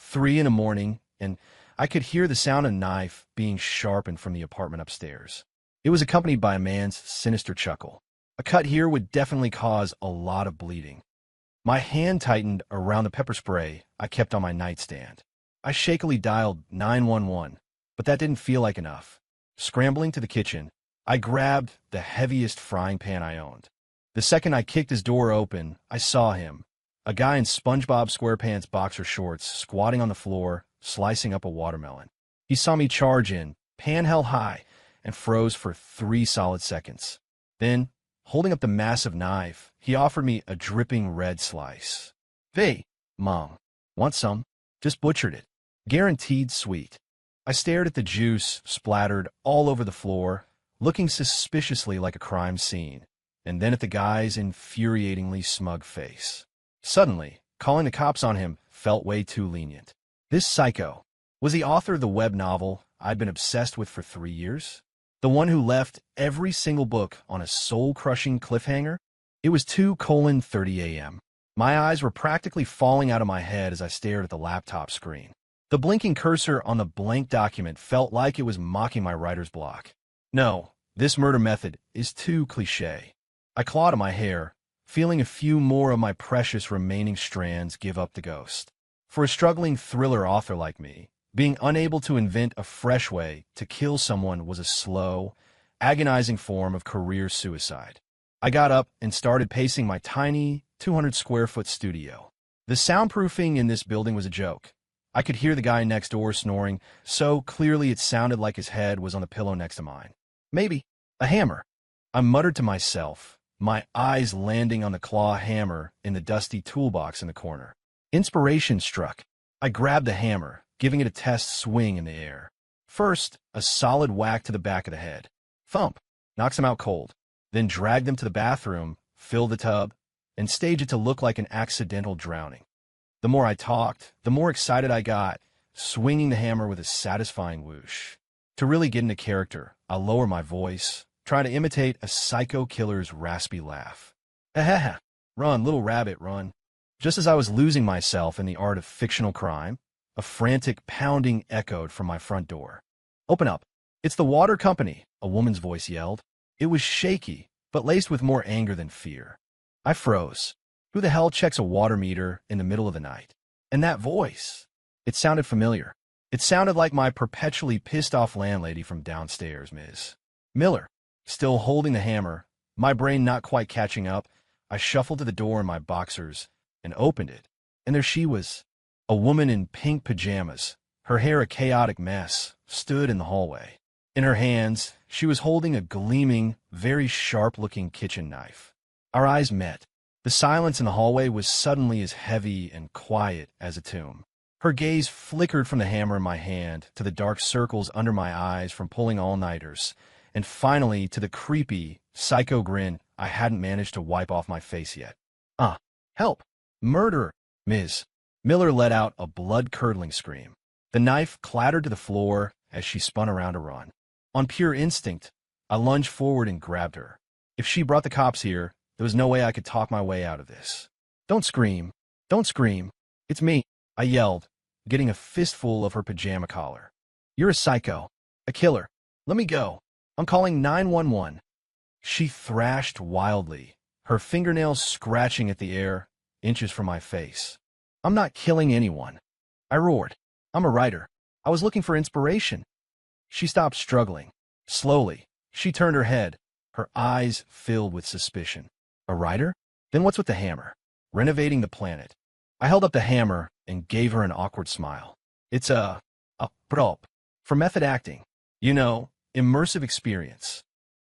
3 in the morning, and I could hear the sound of a knife being sharpened from the apartment upstairs. It was accompanied by a man's sinister chuckle. A cut here would definitely cause a lot of bleeding. My hand tightened around the pepper spray I kept on my nightstand. I shakily dialed 911, but that didn't feel like enough. Scrambling to the kitchen, I grabbed the heaviest frying pan I owned. The second I kicked his door open, I saw him, a guy in SpongeBob SquarePants boxer shorts, squatting on the floor, slicing up a watermelon. He saw me charge in, pan held high, and froze for 3 solid seconds. Then, holding up the massive knife, he offered me a dripping red slice. "Hey, Mom, want some? Just butchered it. Guaranteed sweet." I stared at the juice splattered all over the floor, looking suspiciously like a crime scene, and then at the guy's infuriatingly smug face. Suddenly, calling the cops on him felt way too lenient. This psycho was the author of the web novel I'd been obsessed with for 3 years. The one who left every single book on a soul-crushing cliffhanger? It was 2:30 a.m. My eyes were practically falling out of my head as I stared at the laptop screen. The blinking cursor on the blank document felt like it was mocking my writer's block. No, this murder method is too cliché. I clawed at my hair, feeling a few more of my precious remaining strands give up the ghost. For a struggling thriller author like me, being unable to invent a fresh way to kill someone was a slow, agonizing form of career suicide. I got up and started pacing my tiny, 200-square-foot studio. The soundproofing in this building was a joke. I could hear the guy next door snoring so clearly it sounded like his head was on the pillow next to mine. Maybe a hammer. I muttered to myself, my eyes landing on the claw hammer in the dusty toolbox in the corner. Inspiration struck. I grabbed the hammer, giving it a test swing in the air. First, a solid whack to the back of the head. Thump. Knocks him out cold. Then drag them to the bathroom, fill the tub, and stage it to look like an accidental drowning. The more I talked, the more excited I got, swinging the hammer with a satisfying whoosh. To really get into character, I'll lower my voice, try to imitate a psycho killer's raspy laugh. Ha. Run, little rabbit, run. Just as I was losing myself in the art of fictional crime, a frantic pounding echoed from my front door. "Open up. It's the water company," a woman's voice yelled. It was shaky, but laced with more anger than fear. I froze. Who the hell checks a water meter in the middle of the night? And that voice. It sounded familiar. It sounded like my perpetually pissed-off landlady from downstairs, Ms. Miller. Still holding the hammer, my brain not quite catching up, I shuffled to the door in my boxers and opened it. And there she was. A woman in pink pajamas, her hair a chaotic mess, stood in the hallway. In her hands, she was holding a gleaming, very sharp-looking kitchen knife. Our eyes met. The silence in the hallway was suddenly as heavy and quiet as a tomb. Her gaze flickered from the hammer in my hand to the dark circles under my eyes from pulling all-nighters, and finally to the creepy, psycho grin I hadn't managed to wipe off my face yet. Help! Murder! Ms. Miller let out a blood-curdling scream. The knife clattered to the floor as she spun around to run. On pure instinct, I lunged forward and grabbed her. If she brought the cops here, there was no way I could talk my way out of this. "Don't scream. Don't scream. It's me," I yelled, getting a fistful of her pajama collar. "You're a psycho. A killer. Let me go. I'm calling 911. She thrashed wildly, her fingernails scratching at the air, inches from my face. "I'm not killing anyone," I roared. "I'm a writer. I was looking for inspiration." She stopped struggling. Slowly, she turned her head, her eyes filled with suspicion. "A writer? Then what's with the hammer?" "Renovating the planet." I held up the hammer and gave her an awkward smile. "It's a prop for method acting. You know, immersive experience."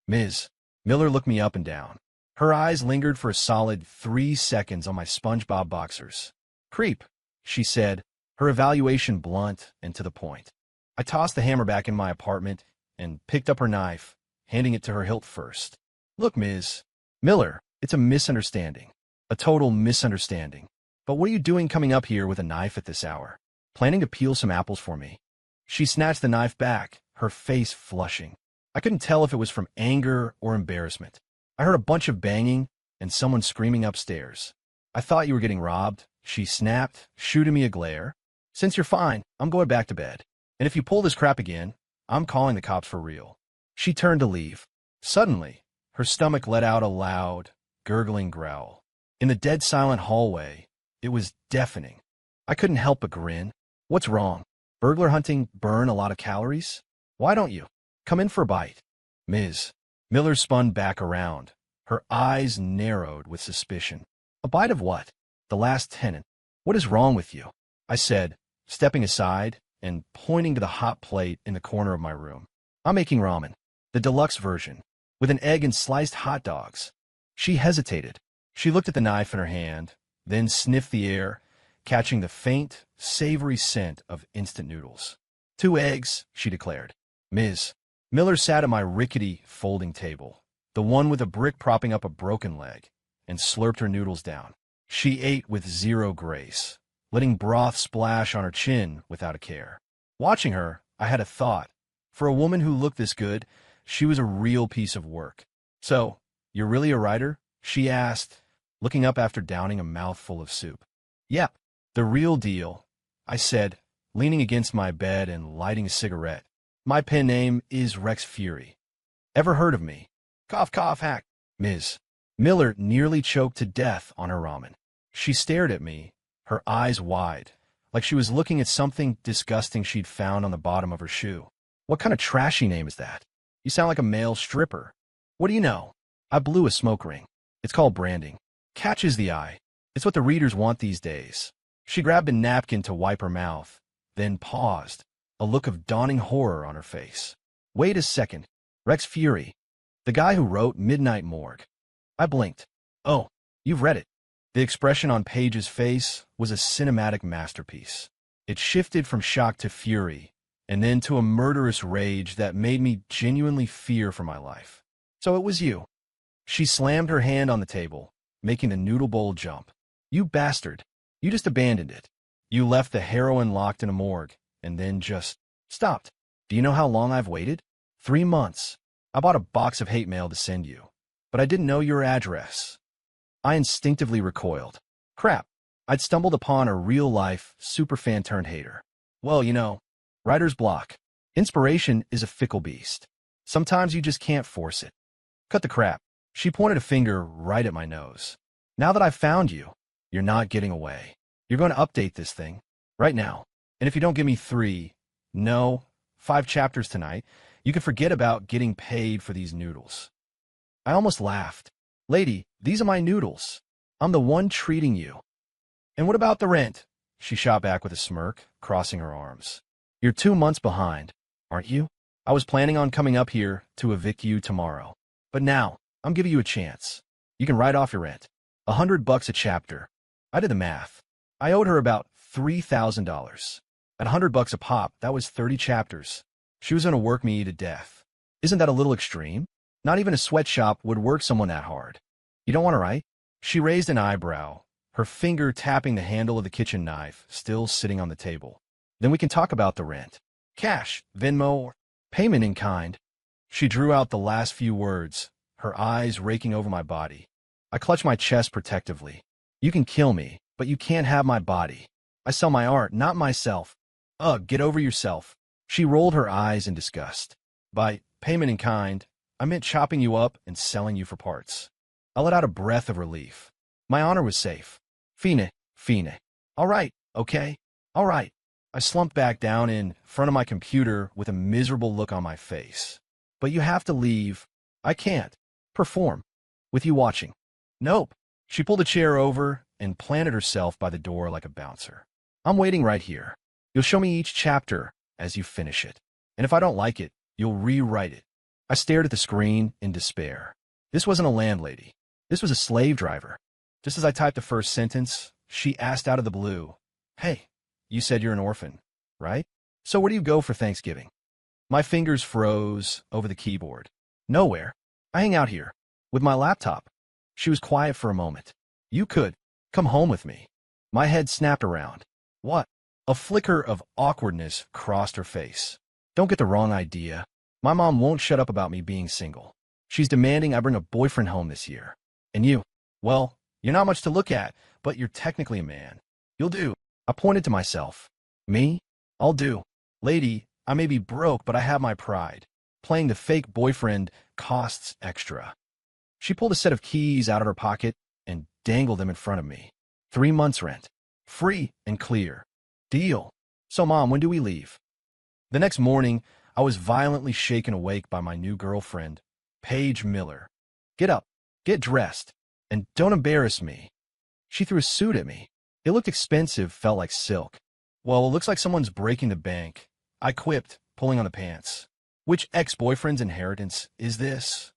Ms. Miller looked me up and down. Her eyes lingered for a solid 3 seconds on my SpongeBob boxers. "Creep," she said, her evaluation blunt and to the point. I tossed the hammer back in my apartment and picked up her knife, handing it to her hilt first. "Look, Ms. Miller, it's a misunderstanding. A total misunderstanding. But what are you doing coming up here with a knife at this hour? Planning to peel some apples for me?" She snatched the knife back, her face flushing. I couldn't tell if it was from anger or embarrassment. I heard a bunch of banging and someone screaming upstairs. "I thought you were getting robbed," she snapped, shooting me a glare. Since you're fine, I'm going back to bed. And if you pull this crap again, I'm calling the cops for real. She turned to leave. Suddenly, her stomach let out a loud, gurgling growl. In the dead silent hallway, it was deafening. I couldn't help but grin. What's wrong? Burglar hunting burn a lot of calories? Why don't you? Come in for a bite. Ms. Miller spun back around. Her eyes narrowed with suspicion. A bite of what? The last tenant. What is wrong with you? I said, stepping aside and pointing to the hot plate in the corner of my room. I'm making ramen, the deluxe version, with an egg and sliced hot dogs. She hesitated. She looked at the knife in her hand, then sniffed the air, catching the faint, savory scent of instant noodles. 2 eggs, she declared. Ms. Miller sat at my rickety folding table, the one with a brick propping up a broken leg, and slurped her noodles down. She ate with zero grace, letting broth splash on her chin without a care. Watching her, I had a thought. For a woman who looked this good, she was a real piece of work. So, you're really a writer? She asked, looking up after downing a mouthful of soup. Yep, the real deal, I said, leaning against my bed and lighting a cigarette. My pen name is Rex Fury. Ever heard of me? Cough, cough, hack. Ms. Miller nearly choked to death on her ramen. She stared at me, her eyes wide, like she was looking at something disgusting she'd found on the bottom of her shoe. What kind of trashy name is that? You sound like a male stripper. What do you know? I blew a smoke ring. It's called branding. Catches the eye. It's what the readers want these days. She grabbed a napkin to wipe her mouth, then paused, a look of dawning horror on her face. Wait a second. Rex Fury. The guy who wrote Midnight Morgue. I blinked. Oh, you've read it. The expression on Paige's face was a cinematic masterpiece. It shifted from shock to fury, and then to a murderous rage that made me genuinely fear for my life. So it was you. She slammed her hand on the table, making the noodle bowl jump. You bastard. You just abandoned it. You left the heroine locked in a morgue, and then just stopped. Do you know how long I've waited? 3 months. I bought a box of hate mail to send you, but I didn't know your address. I instinctively recoiled. Crap. I'd stumbled upon a real-life superfan-turned-hater. Well, you know, writer's block. Inspiration is a fickle beast. Sometimes you just can't force it. Cut the crap. She pointed a finger right at my nose. Now that I've found you, you're not getting away. You're going to update this thing, right now. And if you don't give me 3, no, 5 chapters tonight, you can forget about getting paid for these noodles. I almost laughed. Lady, these are my noodles. I'm the one treating you. And what about the rent? She shot back with a smirk, crossing her arms. You're 2 months behind, aren't you? I was planning on coming up here to evict you tomorrow. But now, I'm giving you a chance. You can write off your rent. $100 a chapter. I did the math. I owed her about $3,000. At $100 a pop, that was 30 chapters. She was going to work me to death. Isn't that a little extreme? Not even a sweatshop would work someone that hard. You don't want to write? She raised an eyebrow, her finger tapping the handle of the kitchen knife, still sitting on the table. Then we can talk about the rent. Cash, Venmo, or payment in kind. She drew out the last few words, her eyes raking over my body. I clutched my chest protectively. You can kill me, but you can't have my body. I sell my art, not myself. Ugh, get over yourself. She rolled her eyes in disgust. By payment in kind, I meant chopping you up and selling you for parts. I let out a breath of relief. My honor was safe. Fine. All right, okay? All right. I slumped back down in front of my computer with a miserable look on my face. But you have to leave. I can't perform with you watching. Nope. She pulled a chair over and planted herself by the door like a bouncer. I'm waiting right here. You'll show me each chapter as you finish it. And if I don't like it, you'll rewrite it. I stared at the screen in despair. This wasn't a landlady. This was a slave driver. Just as I typed the first sentence, she asked out of the blue, Hey, you said you're an orphan, right? So where do you go for Thanksgiving? My fingers froze over the keyboard. Nowhere. I hang out here, with my laptop. She was quiet for a moment. You could come home with me. My head snapped around. What? A flicker of awkwardness crossed her face. Don't get the wrong idea. My mom won't shut up about me being single. She's demanding I bring a boyfriend home this year. And you? Well, you're not much to look at, but you're technically a man. You'll do. I pointed to myself. Me? I'll do. Lady, I may be broke, but I have my pride. Playing the fake boyfriend costs extra. She pulled a set of keys out of her pocket and dangled them in front of me. 3 months' rent. Free and clear. Deal. So, Mom, when do we leave? The next morning, I was violently shaken awake by my new girlfriend, Paige Miller. Get up, get dressed, and don't embarrass me. She threw a suit at me. It looked expensive, felt like silk. Well, it looks like someone's breaking the bank. I quipped, pulling on the pants. Which ex-boyfriend's inheritance is this?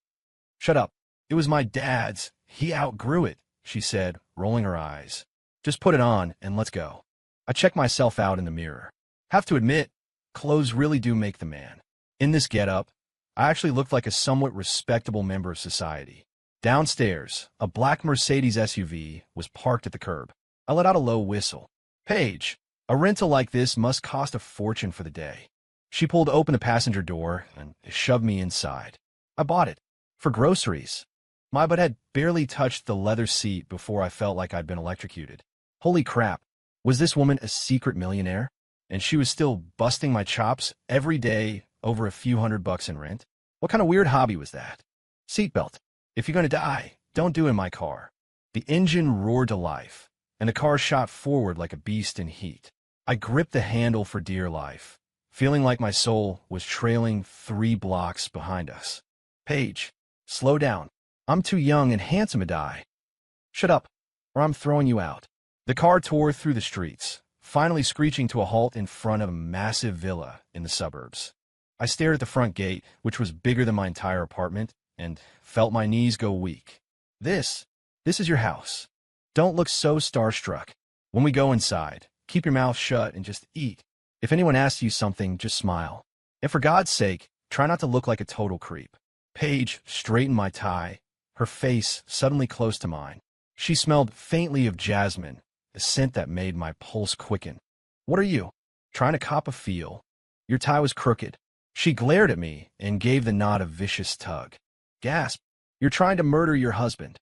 Shut up. It was my dad's. He outgrew it, she said, rolling her eyes. Just put it on and let's go. I checked myself out in the mirror. Have to admit, clothes really do make the man. In this getup, I actually looked like a somewhat respectable member of society. Downstairs, a black Mercedes SUV was parked at the curb. I let out a low whistle. Paige, a rental like this must cost a fortune for the day. She pulled open the passenger door and shoved me inside. I bought it. For groceries. My butt had barely touched the leather seat before I felt like I'd been electrocuted. Holy crap. Was this woman a secret millionaire? And she was still busting my chops every day over a few $100 in rent? What kind of weird hobby was that? Seatbelt. If you're going to die, don't do it in my car. The engine roared to life, and the car shot forward like a beast in heat. I gripped the handle for dear life, feeling like my soul was trailing 3 blocks behind us. Paige, slow down. I'm too young and handsome to die. Shut up, or I'm throwing you out. The car tore through the streets, finally screeching to a halt in front of a massive villa in the suburbs. I stared at the front gate, which was bigger than my entire apartment, and felt my knees go weak. This is your house. Don't look so starstruck. When we go inside, keep your mouth shut and just eat. If anyone asks you something, just smile. And for God's sake, try not to look like a total creep. Paige straightened my tie, her face suddenly close to mine. She smelled faintly of jasmine, a scent that made my pulse quicken. What are you? Trying to cop a feel? Your tie was crooked. She glared at me and gave the knot a vicious tug. Gasp. You're trying to murder your husband.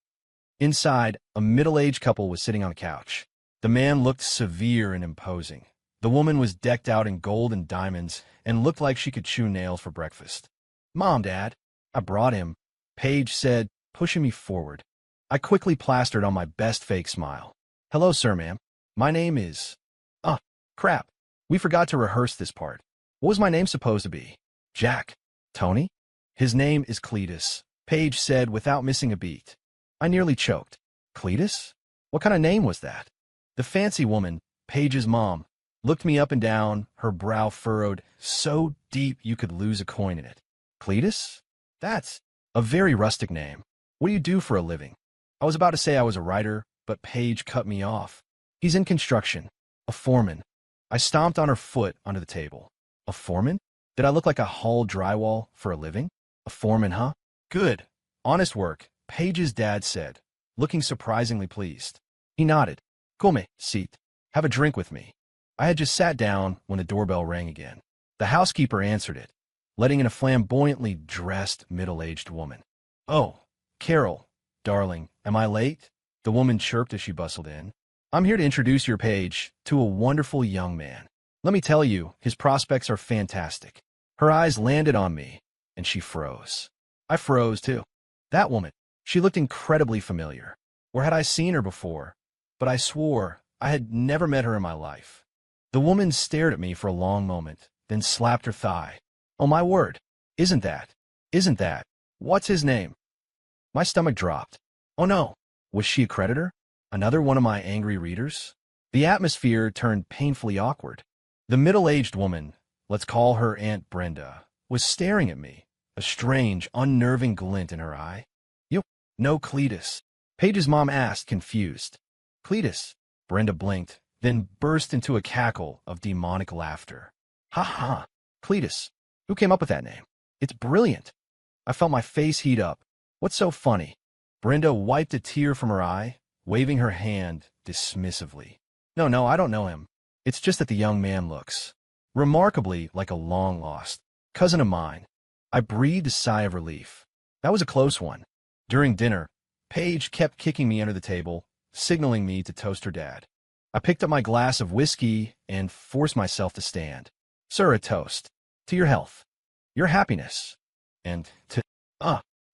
Inside, a middle-aged couple was sitting on a couch. The man looked severe and imposing. The woman was decked out in gold and diamonds and looked like she could chew nails for breakfast. Mom, Dad. I brought him, Paige said, pushing me forward. I quickly plastered on my best fake smile. Hello, sir, ma'am. My name is... crap. We forgot to rehearse this part. What was my name supposed to be? Jack? Tony? His name is Cletus, Paige said without missing a beat. I nearly choked. Cletus? What kind of name was that? The fancy woman, Paige's mom, looked me up and down, her brow furrowed so deep you could lose a coin in it. Cletus? That's a very rustic name. What do you do for a living? I was about to say I was a writer, but Paige cut me off. He's in construction. A foreman. I stomped on her foot under the table. A foreman? Did I look like I hauled drywall for a living? A foreman, huh? Good. Honest work, Paige's dad said, looking surprisingly pleased. He nodded. Come, seat. Have a drink with me. I had just sat down when the doorbell rang again. The housekeeper answered it, letting in a flamboyantly dressed middle-aged woman. Oh, Carol, darling, am I late? The woman chirped as she bustled in. I'm here to introduce your Paige to a wonderful young man. Let me tell you, his prospects are fantastic. Her eyes landed on me, and she froze. I froze, too. That woman, she looked incredibly familiar. Where had I seen her before? But I swore I had never met her in my life. The woman stared at me for a long moment, then slapped her thigh. Oh, my word. Isn't that? What's his name? My stomach dropped. Oh, no. Was she a creditor? Another one of my angry readers? The atmosphere turned painfully awkward. The middle-aged woman, let's call her Aunt Brenda, was staring at me, a strange, unnerving glint in her eye. You know Cletus? Paige's mom asked, confused. Cletus? Brenda blinked, then burst into a cackle of demonic laughter. Ha ha, Cletus. Who came up with that name? It's brilliant. I felt my face heat up. What's so funny? Brenda wiped a tear from her eye, waving her hand dismissively. No, I don't know him. It's just that the young man looks remarkably like a long-lost cousin of mine. I breathed a sigh of relief. That was a close one. During dinner, Paige kept kicking me under the table, signaling me to toast her dad. I picked up my glass of whiskey and forced myself to stand. Sir, a toast. To your health. Your happiness. And to,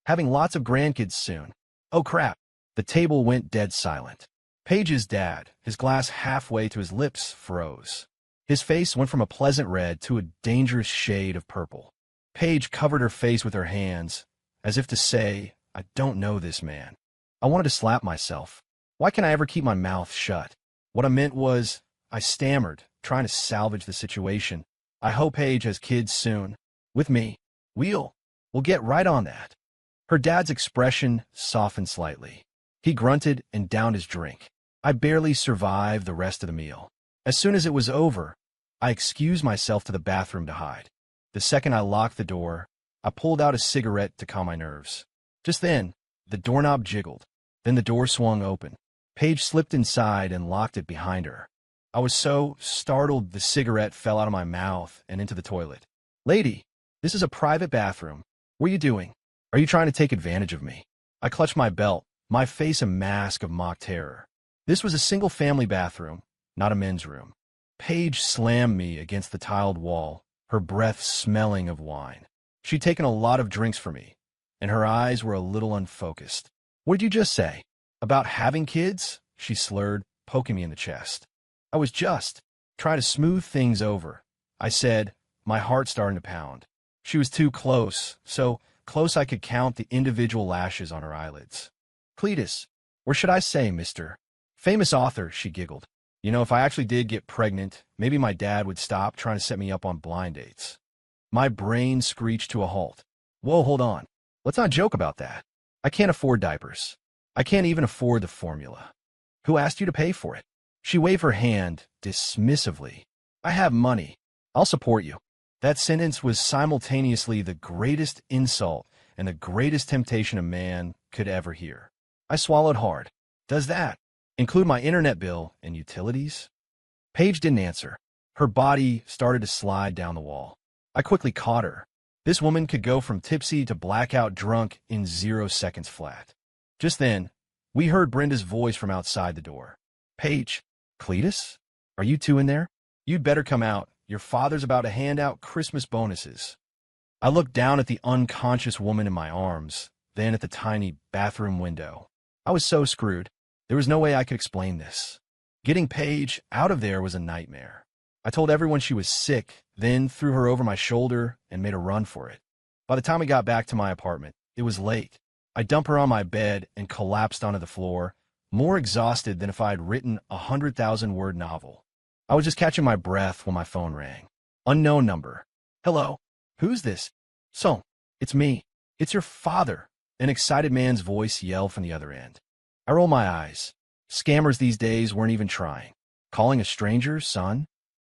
having lots of grandkids soon. Oh crap. The table went dead silent. Paige's dad, his glass halfway to his lips, froze. His face went from a pleasant red to a dangerous shade of purple. Paige covered her face with her hands, as if to say, I don't know this man. I wanted to slap myself. Why can't I ever keep my mouth shut? What I meant was, I stammered, trying to salvage the situation. I hope Paige has kids soon. With me. We'll get right on that. Her dad's expression softened slightly. He grunted and downed his drink. I barely survived the rest of the meal. As soon as it was over, I excused myself to the bathroom to hide. The second I locked the door, I pulled out a cigarette to calm my nerves. Just then, the doorknob jiggled. Then the door swung open. Paige slipped inside and locked it behind her. I was so startled the cigarette fell out of my mouth and into the toilet. Lady, this is a private bathroom. What are you doing? Are you trying to take advantage of me? I clutched my belt, my face a mask of mock terror. This was a single-family bathroom, not a men's room. Paige slammed me against the tiled wall, her breath smelling of wine. She'd taken a lot of drinks for me, and her eyes were a little unfocused. What did you just say? About having kids? She slurred, poking me in the chest. I was just trying to smooth things over. I said, my heart starting to pound. She was too close, so close I could count the individual lashes on her eyelids. Cletus, or should I say Mr. Famous author, she giggled. You know, if I actually did get pregnant, maybe my dad would stop trying to set me up on blind dates. My brain screeched to a halt. Whoa, hold on. Let's not joke about that. I can't afford diapers. I can't even afford the formula. Who asked you to pay for it? She waved her hand dismissively. I have money. I'll support you. That sentence was simultaneously the greatest insult and the greatest temptation a man could ever hear. I swallowed hard. Does that include my internet bill and utilities? Paige didn't answer. Her body started to slide down the wall. I quickly caught her. This woman could go from tipsy to blackout drunk in 0 seconds flat. Just then, we heard Brenda's voice from outside the door. Paige, Cletus? Are you two in there? You'd better come out. Your father's about to hand out Christmas bonuses. I looked down at the unconscious woman in my arms, then at the tiny bathroom window. I was so screwed. There was no way I could explain this. Getting Paige out of there was a nightmare. I told everyone she was sick, then threw her over my shoulder and made a run for it. By the time we got back to my apartment, it was late. I dumped her on my bed and collapsed onto the floor, more exhausted than if I had written a 100,000-word novel. I was just catching my breath when my phone rang. Unknown number. Hello? Who's this? So, it's me. It's your father. An excited man's voice yelled from the other end. I rolled my eyes. Scammers these days weren't even trying. Calling a stranger, son?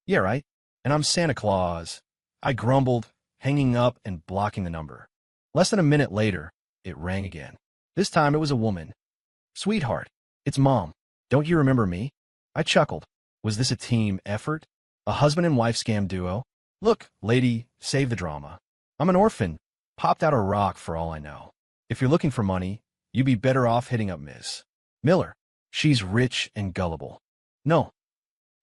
Yeah, right. And I'm Santa Claus. I grumbled, hanging up and blocking the number. Less than a minute later, it rang again. This time it was a woman. Sweetheart, it's Mom. Don't you remember me? I chuckled. Was this a team effort? A husband and wife scam duo? Look, lady, save the drama. I'm an orphan. Popped out a rock for all I know. If you're looking for money, you'd be better off hitting up Miss Miller. She's rich and gullible. No.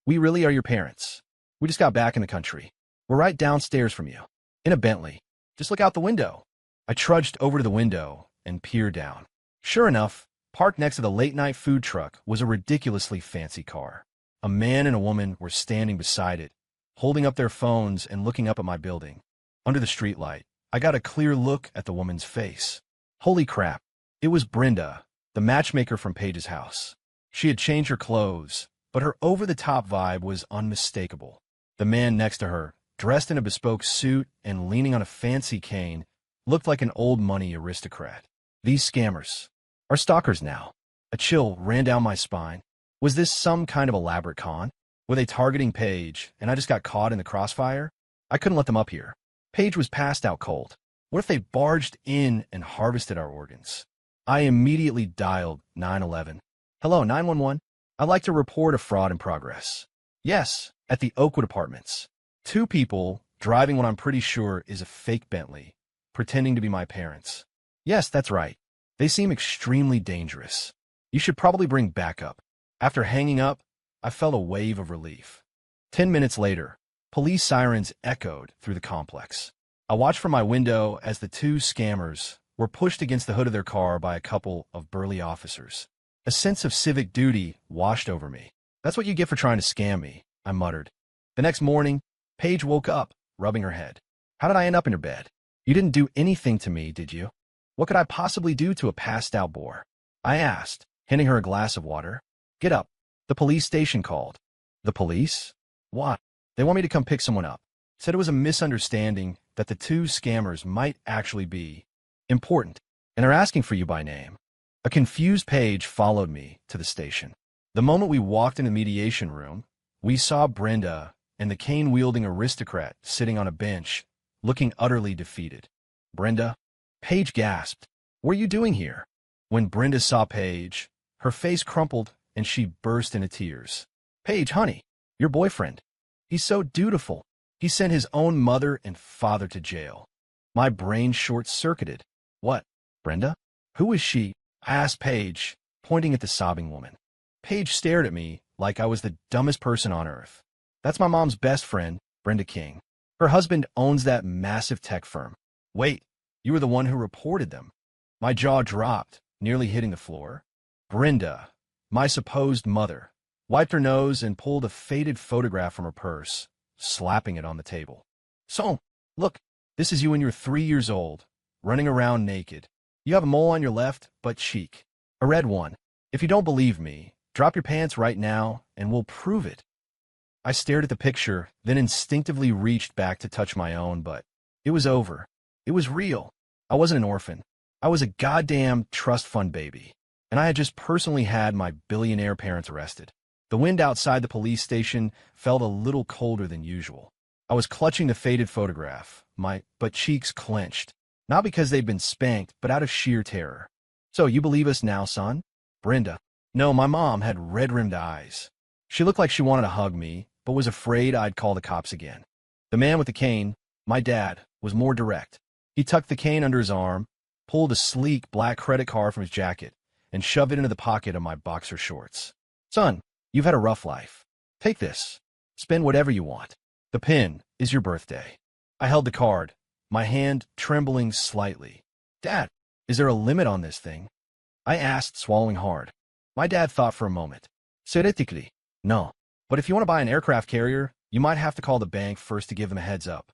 We really are your parents. We just got back in the country. We're right downstairs from you. In a Bentley. Just look out the window. I trudged over to the window and peered down. Sure enough, parked next to the late-night food truck was a ridiculously fancy car. A man and a woman were standing beside it, holding up their phones and looking up at my building. Under the streetlight, I got a clear look at the woman's face. Holy crap. It was Brenda, the matchmaker from Paige's house. She had changed her clothes, but her over-the-top vibe was unmistakable. The man next to her, dressed in a bespoke suit and leaning on a fancy cane, looked like an old-money aristocrat. These scammers are stalkers now. A chill ran down my spine. Was this some kind of elaborate con? Were they targeting Paige, and I just got caught in the crossfire? I couldn't let them up here. Paige was passed out cold. What if they barged in and harvested our organs? I immediately dialed 911. Hello, 911. I'd like to report a fraud in progress. Yes, at the Oakwood Apartments. 2 people driving what I'm pretty sure is a fake Bentley, pretending to be my parents. Yes, that's right. They seem extremely dangerous. You should probably bring backup. After hanging up, I felt a wave of relief. 10 minutes later, police sirens echoed through the complex. I watched from my window as the two scammers were pushed against the hood of their car by a couple of burly officers. A sense of civic duty washed over me. That's what you get for trying to scam me, I muttered. The next morning, Paige woke up, rubbing her head. How did I end up in your bed? You didn't do anything to me, did you? What could I possibly do to a passed-out bore? I asked, handing her a glass of water. Get up. The police station called. The police? Why? They want me to come pick someone up. Said it was a misunderstanding that the two scammers might actually be important, and are asking for you by name. A confused Paige followed me to the station. The moment we walked in the mediation room, we saw Brenda and the cane-wielding aristocrat sitting on a bench, looking utterly defeated. Brenda? Paige gasped. What are you doing here? When Brenda saw Paige, her face crumpled and she burst into tears. Paige, honey, your boyfriend. He's so dutiful. He sent his own mother and father to jail. My brain short-circuited. What? Brenda? Who is she? I asked Paige, pointing at the sobbing woman. Paige stared at me like I was the dumbest person on earth. That's my mom's best friend, Brenda King. Her husband owns that massive tech firm. Wait, you were the one who reported them. My jaw dropped, nearly hitting the floor. Brenda, my supposed mother, wiped her nose and pulled a faded photograph from her purse, slapping it on the table. So, look, this is you when you're 3 years old, running around naked. You have a mole on your left butt cheek, a red one. If you don't believe me, drop your pants right now and we'll prove it. I stared at the picture, then instinctively reached back to touch my own butt. It was over. It was real. I wasn't an orphan. I was a goddamn trust fund baby, and I had just personally had my billionaire parents arrested. The wind outside the police station felt a little colder than usual. I was clutching the faded photograph, my butt cheeks clenched, not because they'd been spanked, but out of sheer terror. So you believe us now, son? Brenda. No, my mom had red-rimmed eyes. She looked like she wanted to hug me, but was afraid I'd call the cops again. The man with the cane, my dad, was more direct. He tucked the cane under his arm, pulled a sleek black credit card from his jacket, and shoved it into the pocket of my boxer shorts. Son, you've had a rough life. Take this. Spend whatever you want. The pin is your birthday. I held the card, my hand trembling slightly. Dad, is there a limit on this thing? I asked, swallowing hard. My dad thought for a moment. Theoretically, no. But if you want to buy an aircraft carrier, you might have to call the bank first to give them a heads up.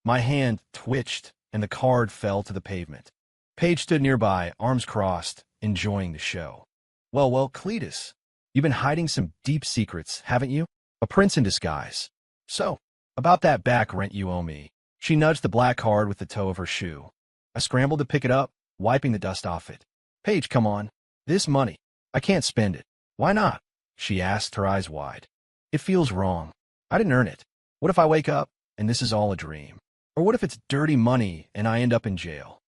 My hand twitched, and the card fell to the pavement. Paige stood nearby, arms crossed, enjoying the show. Well, Cletus, you've been hiding some deep secrets, haven't you? A prince in disguise. So, about that back rent you owe me. She nudged the black card with the toe of her shoe. I scrambled to pick it up, wiping the dust off it. Paige, come on. This money. I can't spend it. Why not? She asked, her eyes wide. It feels wrong. I didn't earn it. What if I wake up and this is all a dream? Or what if it's dirty money and I end up in jail?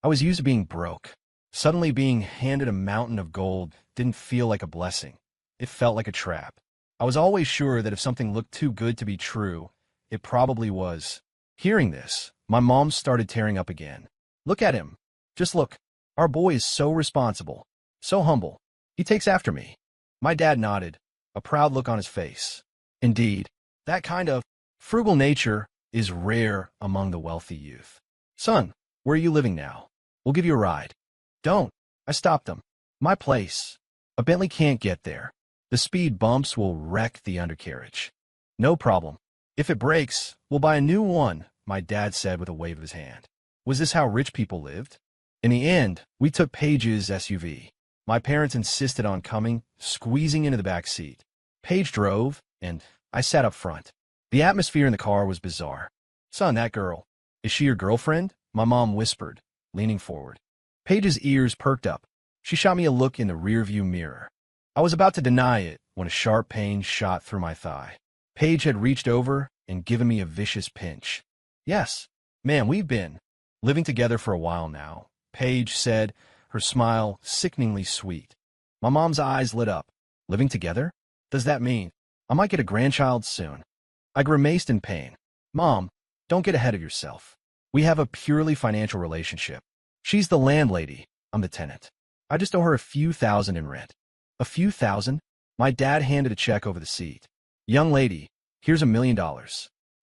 I was used to being broke. Suddenly being handed a mountain of gold didn't feel like a blessing. It felt like a trap. I was always sure that if something looked too good to be true, it probably was. Hearing this, my mom started tearing up again. Look at him. Just look. Our boy is so responsible, so humble. He takes after me. My dad nodded, a proud look on his face. Indeed, that kind of frugal nature is rare among the wealthy youth. Son, where are you living now? We'll give you a ride. Don't. I stopped them. My place. A Bentley can't get there. The speed bumps will wreck the undercarriage. No problem. If it breaks, we'll buy a new one, my dad said with a wave of his hand. Was this how rich people lived? In the end, we took Paige's SUV. My parents insisted on coming, squeezing into the back seat. Paige drove, and I sat up front. The atmosphere in the car was bizarre. Son, that girl. Is she your girlfriend? My mom whispered, leaning forward. Paige's ears perked up. She shot me a look in the rearview mirror. I was about to deny it when a sharp pain shot through my thigh. Paige had reached over and given me a vicious pinch. Yes, man, we've been living together for a while now, Paige said, her smile sickeningly sweet. My mom's eyes lit up. Living together? Does that mean I might get a grandchild soon? I grimaced in pain. Mom, don't get ahead of yourself. We have a purely financial relationship. She's the landlady. I'm the tenant. I just owe her a few thousand in rent. A few thousand? My dad handed a check over the seat. Young lady, here's $1 million.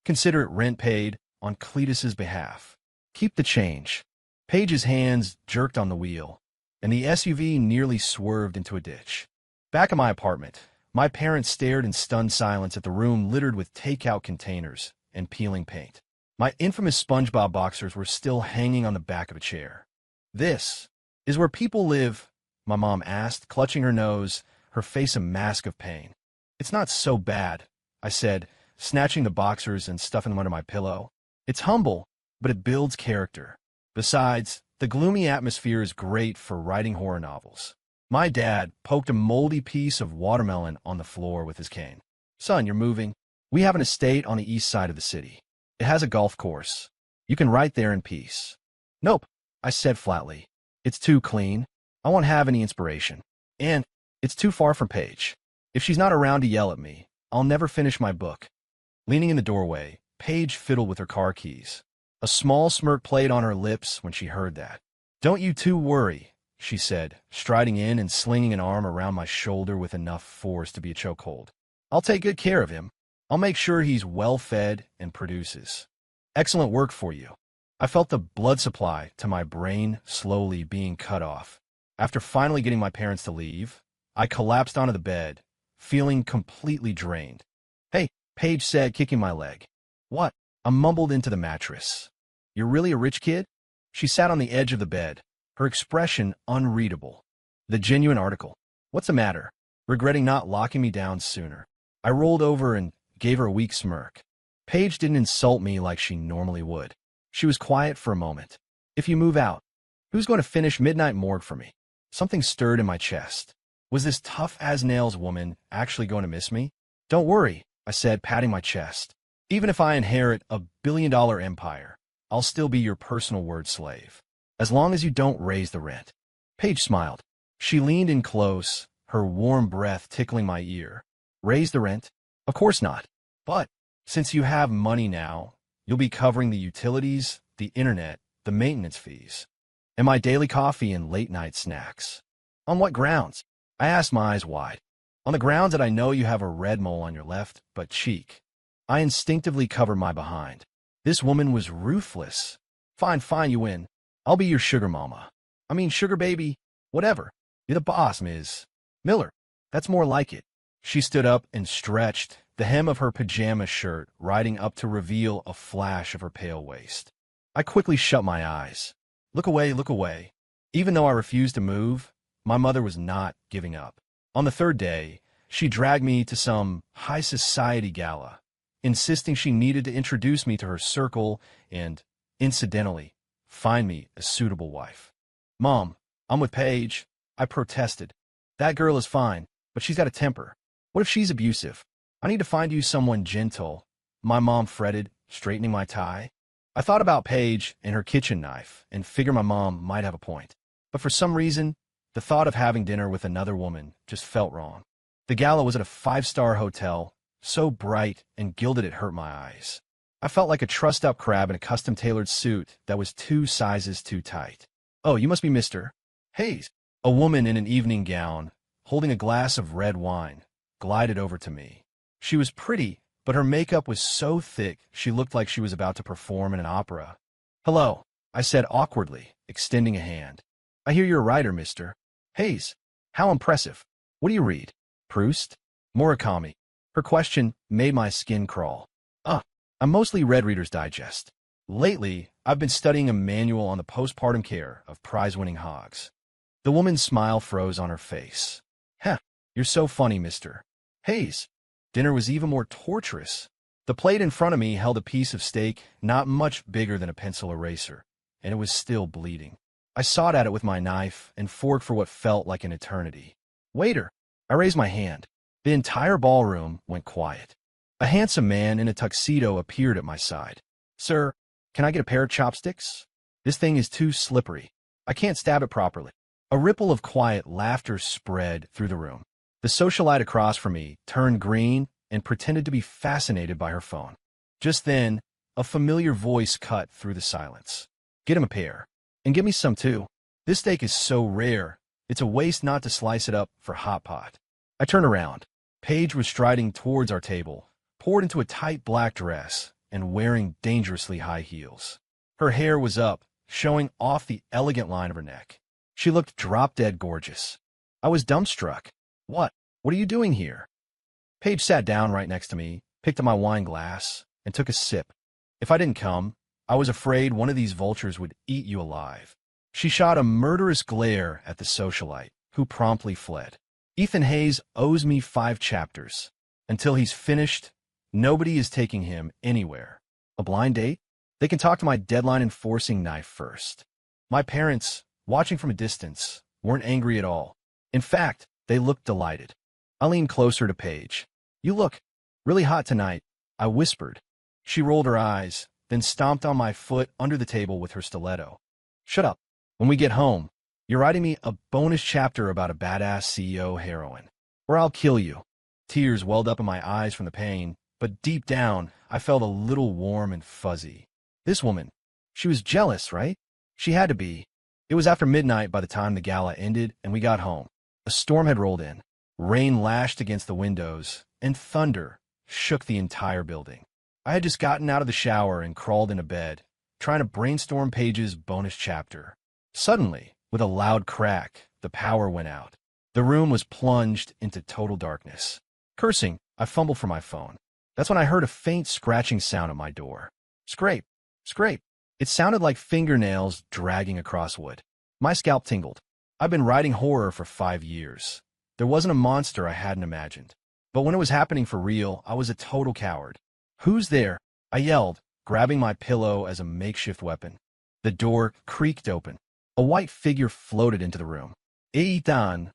Consider it rent paid on Cletus's behalf. Keep the change. Paige's hands jerked on the wheel, and the SUV nearly swerved into a ditch. Back at my apartment, my parents stared in stunned silence at the room littered with takeout containers and peeling paint. My infamous SpongeBob boxers were still hanging on the back of a chair. "This is where people live?" my mom asked, clutching her nose, her face a mask of pain. "It's not so bad," I said, snatching the boxers and stuffing them under my pillow. "It's humble, but it builds character. Besides, the gloomy atmosphere is great for writing horror novels." My dad poked a moldy piece of watermelon on the floor with his cane. "Son, you're moving. We have an estate on the east side of the city. It has a golf course. You can write there in peace." "Nope," I said flatly. "It's too clean. I won't have any inspiration. And it's too far from Paige. If she's not around to yell at me, I'll never finish my book." Leaning in the doorway, Paige fiddled with her car keys. A small smirk played on her lips when she heard that. "Don't you two worry," she said, striding in and slinging an arm around my shoulder with enough force to be a chokehold. "I'll take good care of him. I'll make sure he's well-fed and produces." "Excellent work for you." I felt the blood supply to my brain slowly being cut off. After finally getting my parents to leave, I collapsed onto the bed, feeling completely drained. "Hey," Paige said, kicking my leg. "What?" I mumbled into the mattress. "You're really a rich kid?" She sat on the edge of the bed, her expression unreadable. The genuine article. "What's the matter?" Regretting not locking me down sooner, I rolled over and gave her a weak smirk. Paige didn't insult me like she normally would. She was quiet for a moment. "If you move out, who's going to finish Midnight Morgue for me?" Something stirred in my chest. Was this tough-as-nails woman actually going to miss me? "Don't worry," I said, patting my chest. "Even if I inherit a billion-dollar empire, I'll still be your personal word slave, as long as you don't raise the rent." Paige smiled. She leaned in close, her warm breath tickling my ear. "Raise the rent? Of course not. But since you have money now, you'll be covering the utilities, the internet, the maintenance fees, and my daily coffee and late-night snacks." "On what grounds?" I asked, my eyes wide. "On the grounds that I know you have a red mole on your left butt cheek." I instinctively covered my behind. This woman was ruthless. "Fine, fine, you win. I'll be your sugar mama. I mean sugar baby, whatever. You're the boss, Ms. Miller. That's more like it." She stood up and stretched, the hem of her pajama shirt riding up to reveal a flash of her pale waist. I quickly shut my eyes. Look away, look away. Even though I refused to move, my mother was not giving up. On the third day, she dragged me to some high society gala, insisting she needed to introduce me to her circle and, incidentally, find me a suitable wife. "Mom, I'm with Paige," I protested. "That girl is fine, but she's got a temper. What if she's abusive? I need to find you someone gentle," my mom fretted, straightening my tie. I thought about Paige and her kitchen knife and figured my mom might have a point. But for some reason, the thought of having dinner with another woman just felt wrong. The gala was at a five-star hotel, so bright and gilded it hurt my eyes. I felt like a trussed-up crab in a custom-tailored suit that was 2 sizes too tight. "Oh, you must be Mr. Hayes." A woman in an evening gown, holding a glass of red wine, glided over to me. She was pretty, but her makeup was so thick she looked like she was about to perform in an opera. "Hello," I said awkwardly, extending a hand. "I hear you're a writer, Mr. Hayes. How impressive. What do you read? Proust? Murakami?" Her question made my skin crawl. I mostly read Reader's Digest. Lately, I've been studying a manual on the postpartum care of prize-winning hogs." The woman's smile froze on her face. "Heh, you're so funny, Mr. Hayes." Dinner was even more torturous. The plate in front of me held a piece of steak not much bigger than a pencil eraser, and it was still bleeding. I sawed at it with my knife and fork for what felt like an eternity. "Waiter!" I raised my hand. The entire ballroom went quiet. A handsome man in a tuxedo appeared at my side. "Sir, can I get a pair of chopsticks? This thing is too slippery. I can't stab it properly." A ripple of quiet laughter spread through the room. The socialite across from me turned green and pretended to be fascinated by her phone. Just then, a familiar voice cut through the silence. "Get him a pair. And give me some too. This steak is so rare, it's a waste not to slice it up for hot pot." I turned around. Paige was striding towards our table, poured into a tight black dress and wearing dangerously high heels. Her hair was up, showing off the elegant line of her neck. She looked drop-dead gorgeous. I was dumbstruck. What? What are you doing here? Paige sat down right next to me, picked up my wine glass, and took a sip. If I didn't come, I was afraid one of these vultures would eat you alive. She shot a murderous glare at the socialite, who promptly fled. Ethan Hayes owes me 5 chapters. Until he's finished, nobody is taking him anywhere. A blind date? They can talk to my deadline-enforcing knife first. My parents, watching from a distance, weren't angry at all. In fact, they looked delighted. I leaned closer to Paige. "You look really hot tonight," I whispered. She rolled her eyes, then stomped on my foot under the table with her stiletto. "Shut up. When we get home, you're writing me a bonus chapter about a badass CEO heroine, or I'll kill you." Tears welled up in my eyes from the pain, but deep down, I felt a little warm and fuzzy. This woman, she was jealous, right? She had to be. It was after midnight by the time the gala ended and we got home. A storm had rolled in. Rain lashed against the windows, and thunder shook the entire building. I had just gotten out of the shower and crawled into bed, trying to brainstorm Paige's bonus chapter. Suddenly, with a loud crack, the power went out. The room was plunged into total darkness. Cursing, I fumbled for my phone. That's when I heard a faint scratching sound at my door. Scrape, scrape. It sounded like fingernails dragging across wood. My scalp tingled. I've been writing horror for 5 years. There wasn't a monster I hadn't imagined. But when it was happening for real, I was a total coward. "Who's there?" I yelled, grabbing my pillow as a makeshift weapon. The door creaked open. A white figure floated into the room. "Ethan,"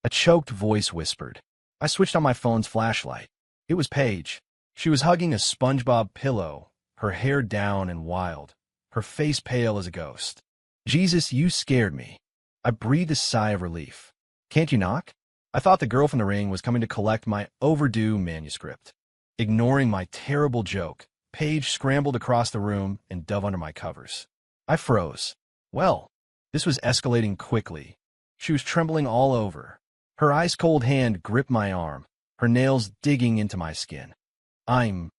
a choked voice whispered. I switched on my phone's flashlight. It was Paige. She was hugging a SpongeBob pillow, her hair down and wild, her face pale as a ghost. "Jesus, you scared me." I breathed a sigh of relief. "Can't you knock?" I thought the girl from the ring was coming to collect my overdue manuscript. Ignoring my terrible joke, Paige scrambled across the room and dove under my covers. I froze. Well, this was escalating quickly. She was trembling all over. Her ice-cold hand gripped my arm, her nails digging into my skin. "I'm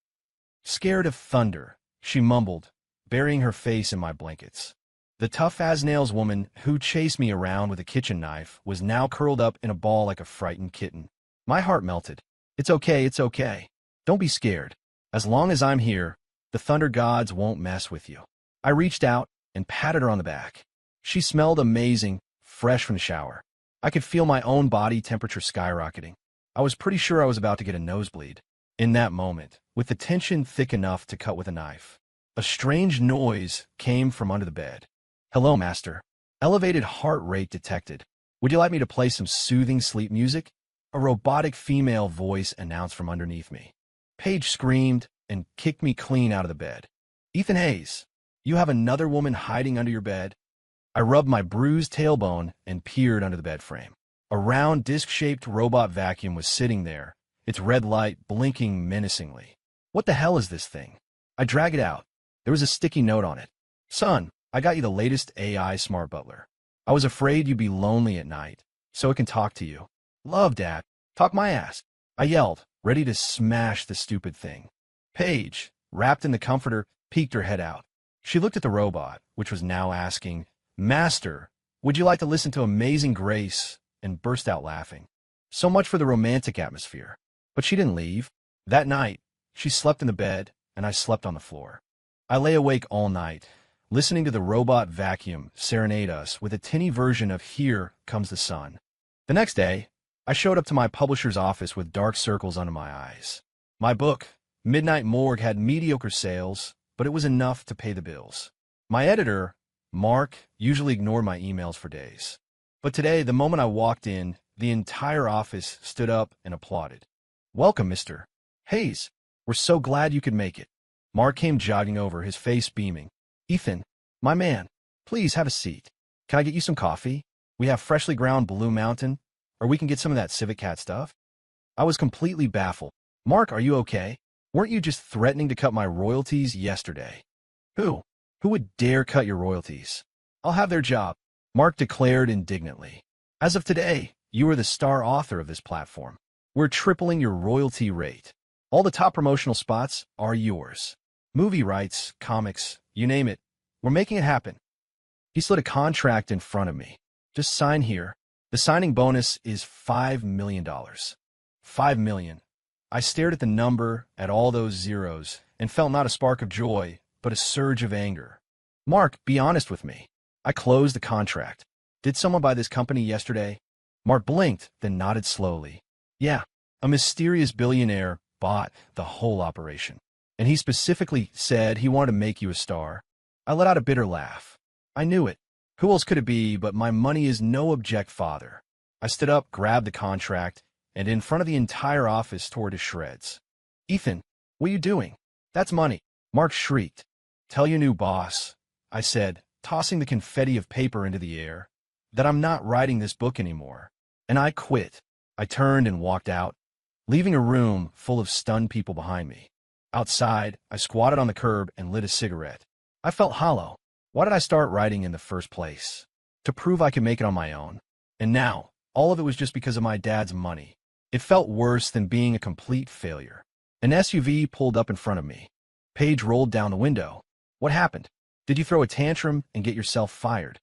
scared of thunder," she mumbled, burying her face in my blankets. The tough-as-nails woman who chased me around with a kitchen knife was now curled up in a ball like a frightened kitten. My heart melted. "It's okay, it's okay. Don't be scared. As long as I'm here, the thunder gods won't mess with you." I reached out and patted her on the back. She smelled amazing, fresh from the shower. I could feel my own body temperature skyrocketing. I was pretty sure I was about to get a nosebleed. In that moment, with the tension thick enough to cut with a knife, a strange noise came from under the bed. "Hello, master." Elevated heart rate detected. "Would you like me to play some soothing sleep music?" A robotic female voice announced from underneath me. Paige screamed and kicked me clean out of the bed. "Ethan Hayes, you have another woman hiding under your bed?" I rubbed my bruised tailbone and peered under the bed frame. A round, disc-shaped robot vacuum was sitting there, its red light blinking menacingly. "What the hell is this thing?" I dragged it out. There was a sticky note on it. "Son, I got you the latest AI smart butler. I was afraid you'd be lonely at night, so it can talk to you." "Love, Dad. Talk my ass," I yelled, ready to smash the stupid thing. Paige, wrapped in the comforter, peeked her head out. She looked at the robot, which was now asking, "Master, would you like to listen to Amazing Grace?" and burst out laughing. So much for the romantic atmosphere. But she didn't leave. That night, she slept in the bed, and I slept on the floor. I lay awake all night, listening to the robot vacuum serenade us with a tinny version of "Here Comes the Sun." The next day, I showed up to my publisher's office with dark circles under my eyes. My book, Midnight Morgue, had mediocre sales, but it was enough to pay the bills. My editor, Mark, usually ignored my emails for days. But today, the moment I walked in, the entire office stood up and applauded. "Welcome, Mr. Hayes. We're so glad you could make it." Mark came jogging over, his face beaming. "Ethan, my man, please have a seat. Can I get you some coffee? We have freshly ground Blue Mountain, or we can get some of that Civic Cat stuff." I was completely baffled. "Mark, are you okay? Weren't you just threatening to cut my royalties yesterday?" Who would dare cut your royalties? I'll have their job," Mark declared indignantly. "As of today, You are the star author of this platform. We're tripling your royalty rate. All the top promotional spots are yours. Movie rights, comics, you name it. We're making it happen. He slid a contract in front of me. Just sign here. The signing bonus is $5 million. $5 million. I stared at the number, at all those zeros, and felt not a spark of joy, but a surge of anger. Mark, be honest with me. I closed the contract. Did someone buy this company yesterday? Mark blinked, then nodded slowly. Yeah, a mysterious billionaire bought the whole operation. And he specifically said he wanted to make you a star. I let out a bitter laugh. I knew it. Who else could it be but my money is no object father? I stood up, grabbed the contract, and in front of the entire office tore to shreds. Ethan, what are you doing? That's money. Mark shrieked. Tell your new boss, I said, tossing the confetti of paper into the air, that I'm not writing this book anymore. And I quit. I turned and walked out, leaving a room full of stunned people behind me. Outside, I squatted on the curb and lit a cigarette. I felt hollow. Why did I start writing in the first place? To prove I could make it on my own. And now, all of it was just because of my dad's money. It felt worse than being a complete failure. An SUV pulled up in front of me. Paige rolled down the window. What happened? Did you throw a tantrum and get yourself fired?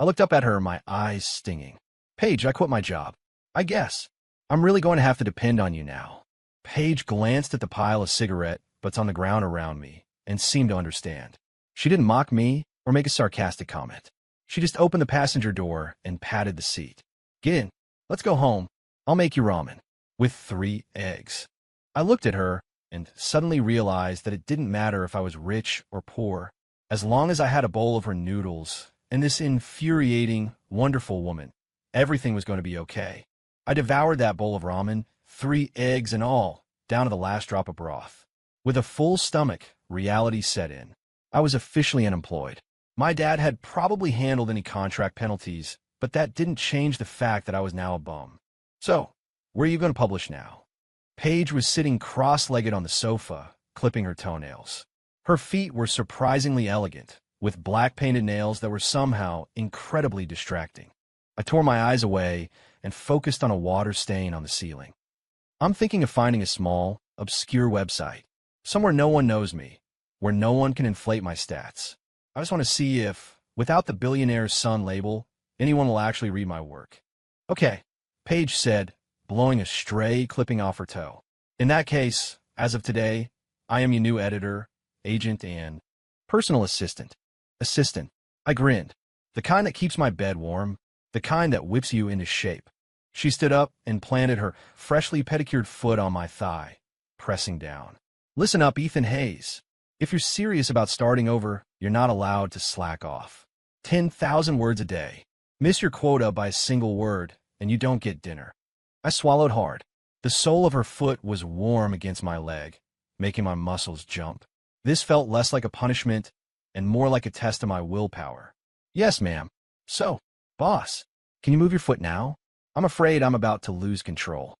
I looked up at her, my eyes stinging. Paige, I quit my job. I guess. I'm really going to have to depend on you now. Paige glanced at the pile of cigarette butts on the ground around me and seemed to understand. She didn't mock me or make a sarcastic comment. She just opened the passenger door and patted the seat. Get in. Let's go home. I'll make you ramen. With 3 eggs. I looked at her and suddenly realized that it didn't matter if I was rich or poor, as long as I had a bowl of her noodles and this infuriating, wonderful woman. Everything was going to be okay. I devoured that bowl of ramen, 3 eggs and all, down to the last drop of broth. With a full stomach, reality set in. I was officially unemployed. My dad had probably handled any contract penalties, but that didn't change the fact that I was now a bum. So, where are you going to publish now? Paige was sitting cross-legged on the sofa, clipping her toenails. Her feet were surprisingly elegant, with black painted nails that were somehow incredibly distracting. I tore my eyes away and focused on a water stain on the ceiling. I'm thinking of finding a small, obscure website, somewhere no one knows me, where no one can inflate my stats. I just want to see if, without the billionaire's son label, anyone will actually read my work. Okay, Paige said, blowing a stray clipping off her toe. In that case, as of today, I am your new editor, agent, and personal assistant. Assistant. I grinned. The kind that keeps my bed warm, the kind that whips you into shape. She stood up and planted her freshly pedicured foot on my thigh, pressing down. Listen up, Ethan Hayes. If you're serious about starting over, you're not allowed to slack off. 10,000 words a day. Miss your quota by a single word, and you don't get dinner. I swallowed hard. The sole of her foot was warm against my leg, making my muscles jump. This felt less like a punishment and more like a test of my willpower. Yes, ma'am. So, boss, can you move your foot now? I'm afraid I'm about to lose control.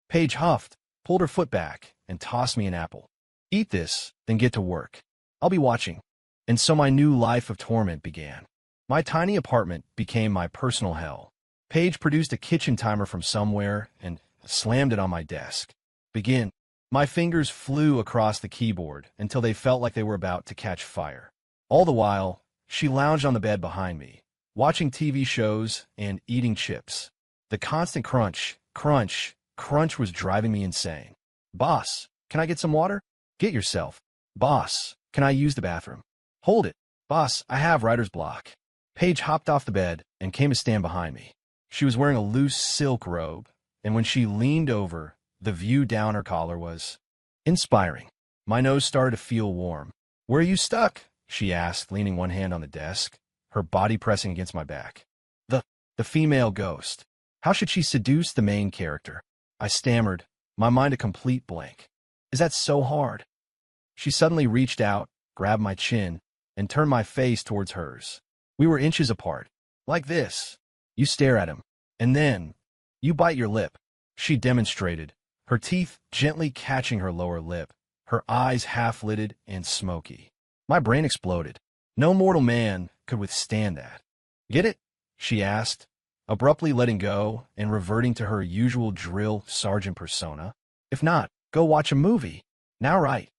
Paige huffed, pulled her foot back, and tossed me an apple. Eat this, then get to work. I'll be watching. And so my new life of torment began. My tiny apartment became my personal hell. Paige produced a kitchen timer from somewhere and slammed it on my desk. Begin. My fingers flew across the keyboard until they felt like they were about to catch fire. All the while, she lounged on the bed behind me, watching TV shows and eating chips. The constant crunch, crunch, crunch was driving me insane. Boss, can I get some water? Get yourself. Boss, can I use the bathroom? Hold it. Boss, I have writer's block. Paige hopped off the bed and came to stand behind me. She was wearing a loose silk robe, and when she leaned over, the view down her collar was inspiring. My nose started to feel warm. Where are you stuck? She asked, leaning one hand on the desk, her body pressing against my back. The female ghost. How should she seduce the main character? I stammered, my mind a complete blank. Is that so hard? She suddenly reached out, grabbed my chin, and turned my face towards hers. We were inches apart. Like this. You stare at him, and then you bite your lip. She demonstrated, her teeth gently catching her lower lip, her eyes half-lidded and smoky. My brain exploded. No mortal man could withstand that. Get it? She asked, abruptly letting go and reverting to her usual drill sergeant persona. If not, go watch a movie. Now right.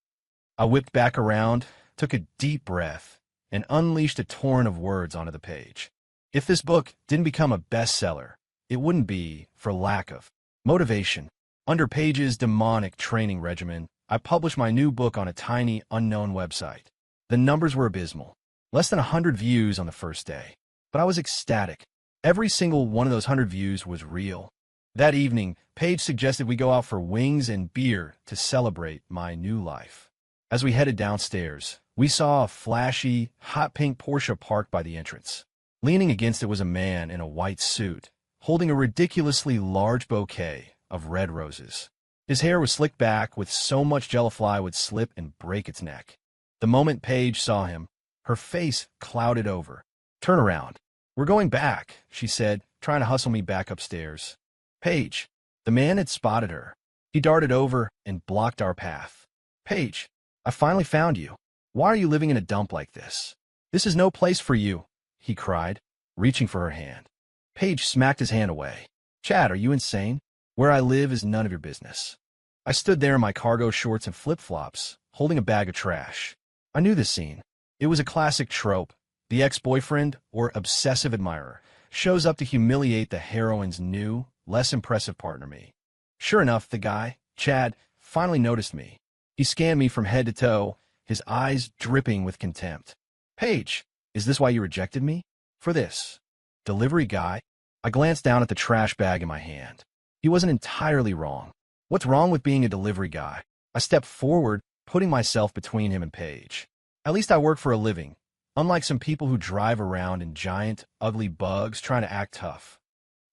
I whipped back around, took a deep breath, and unleashed a torrent of words onto the page. If this book didn't become a bestseller, it wouldn't be for lack of motivation. Under Page's demonic training regimen, I published my new book on a tiny, unknown website. The numbers were abysmal. Less than 100 views on the first day. But I was ecstatic. Every single one of those 100 views was real. That evening, Page suggested we go out for wings and beer to celebrate my new life. As we headed downstairs, we saw a flashy, hot pink Porsche parked by the entrance. Leaning against it was a man in a white suit, holding a ridiculously large bouquet of red roses. His hair was slicked back with so much Jellyfly would slip and break its neck. The moment Paige saw him, her face clouded over. "Turn around. We're going back," she said, trying to hustle me back upstairs. "Paige." The man had spotted her. He darted over and blocked our path. "Paige, I finally found you. Why are you living in a dump like this? This is no place for you," he cried, reaching for her hand. Paige smacked his hand away. "Chad, are you insane? Where I live is none of your business." I stood there in my cargo shorts and flip-flops, holding a bag of trash. I knew this scene. It was a classic trope. The ex-boyfriend, or obsessive admirer, shows up to humiliate the heroine's new, less impressive partner me. Sure enough, the guy, Chad, finally noticed me. He scanned me from head to toe, his eyes dripping with contempt. "Paige, is this why you rejected me? For this delivery guy?" I glanced down at the trash bag in my hand. He wasn't entirely wrong. What's wrong with being a delivery guy? I stepped forward, putting myself between him and Paige. At least I work for a living, unlike some people who drive around in giant, ugly bugs trying to act tough.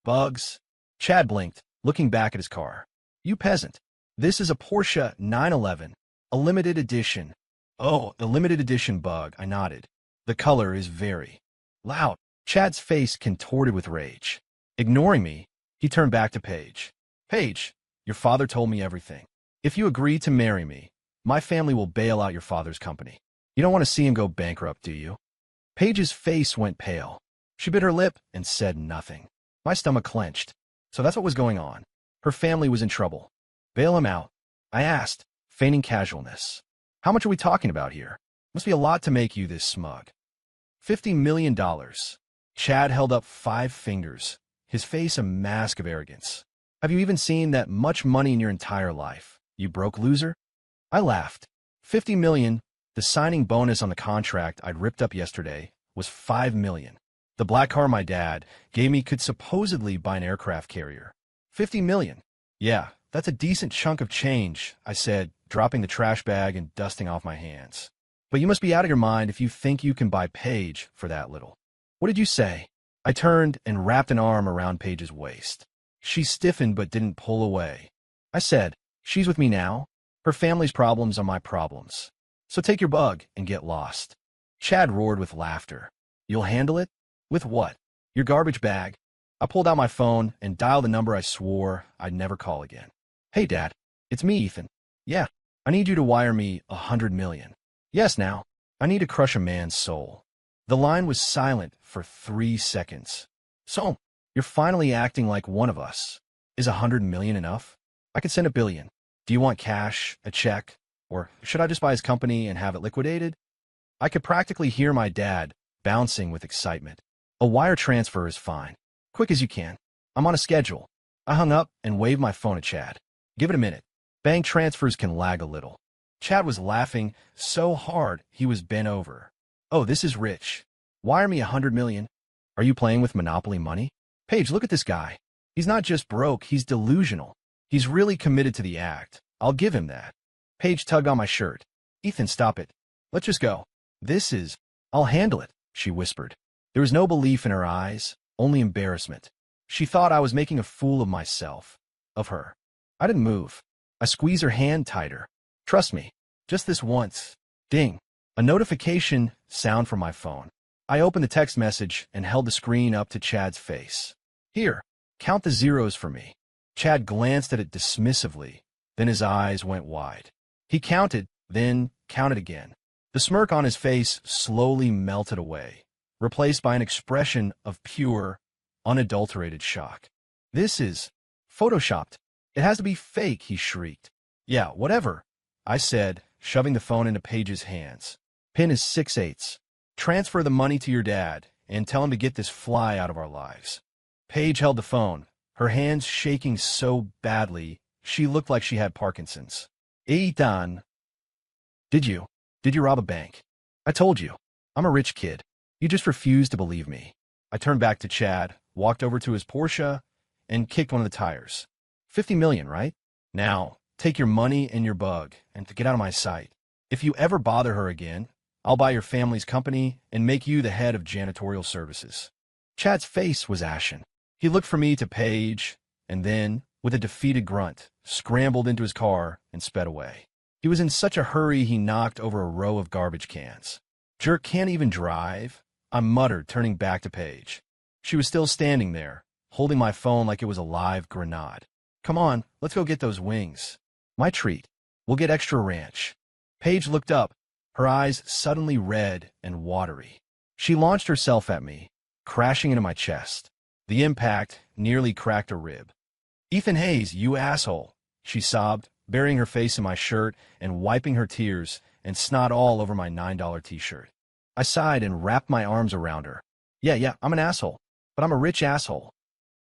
Bugs? Chad blinked, looking back at his car. "You peasant. This is a Porsche 911, a limited edition." "Oh, a limited edition bug," I nodded. "The color is very loud." Chad's face contorted with rage. Ignoring me, he turned back to Paige. "Paige, your father told me everything. If you agree to marry me, my family will bail out your father's company. You don't want to see him go bankrupt, do you?" Paige's face went pale. She bit her lip and said nothing. My stomach clenched. So that's what was going on. Her family was in trouble. "Bail him out?" I asked, feigning casualness. "How much are we talking about here? Must be a lot to make you this smug." $50 million. Chad held up 5 fingers, his face a mask of arrogance. "Have you even seen that much money in your entire life, you broke loser?" I laughed. 50 million, the signing bonus on the contract I'd ripped up yesterday, was 5 million. The black car my dad gave me could supposedly buy an aircraft carrier. 50 million. "Yeah, that's a decent chunk of change," I said, dropping the trash bag and dusting off my hands. "But you must be out of your mind if you think you can buy Paige for that little." "What did you say?" I turned and wrapped an arm around Paige's waist. She stiffened but didn't pull away. I said, "She's with me now. Her family's problems are my problems. So take your bug and get lost." Chad roared with laughter. "You'll handle it?" "With what?" "Your garbage bag." I pulled out my phone and dialed the number I swore I'd never call again. "Hey, Dad. It's me, Ethan." "Yeah. I need you to wire me 100 million. "Yes, now. I need to crush a man's soul." The line was silent for 3 seconds. "So, you're finally acting like one of us. Is 100 million enough? I could send 1 billion. Do you want cash, a check, or should I just buy his company and have it liquidated?" I could practically hear my dad bouncing with excitement. "A wire transfer is fine. Quick as you can. I'm on a schedule." I hung up and waved my phone at Chad. "Give it a minute. Bank transfers can lag a little." Chad was laughing so hard he was bent over. "Oh, this is rich. Wire me 100 million. Are you playing with Monopoly money? Paige, look at this guy. He's not just broke, he's delusional. He's really committed to the act. I'll give him that." Paige tugged on my shirt. "Ethan, stop it. Let's just go." "I'll handle it," she whispered. There was no belief in her eyes, only embarrassment. She thought I was making a fool of myself, of her. I didn't move. I squeezed her hand tighter. "Trust me, just this once." Ding. A notification sound from my phone. I opened the text message and held the screen up to Chad's face. "Here, count the zeros for me." Chad glanced at it dismissively, then his eyes went wide. He counted, then counted again. The smirk on his face slowly melted away, replaced by an expression of pure, unadulterated shock. This is photoshopped. It has to be fake, he shrieked. Yeah, whatever, I said, shoving the phone into Paige's hands. PIN is 6/8. Transfer the money to your dad and tell him to get this fly out of our lives. Paige held the phone, her hands shaking so badly she looked like she had Parkinson's. Ethan. Did you rob a bank? I told you. I'm a rich kid. You just refused to believe me. I turned back to Chad, walked over to his Porsche, and kicked one of the tires. 50 million, right? Now, take your money and your bug, and to get out of my sight. If you ever bother her again, I'll buy your family's company and make you the head of janitorial services. Chad's face was ashen. He looked from me to Paige, and then, with a defeated grunt, scrambled into his car and sped away. He was in such a hurry he knocked over a row of garbage cans. Jerk can't even drive, I muttered, turning back to Paige. She was still standing there, holding my phone like it was a live grenade. Come on, let's go get those wings. My treat. We'll get extra ranch. Paige looked up, her eyes suddenly red and watery. She launched herself at me, crashing into my chest. The impact nearly cracked a rib. Ethan Hayes, you asshole, she sobbed, burying her face in my shirt and wiping her tears and snot all over my $9 t-shirt. I sighed and wrapped my arms around her. Yeah, I'm an asshole, but I'm a rich asshole.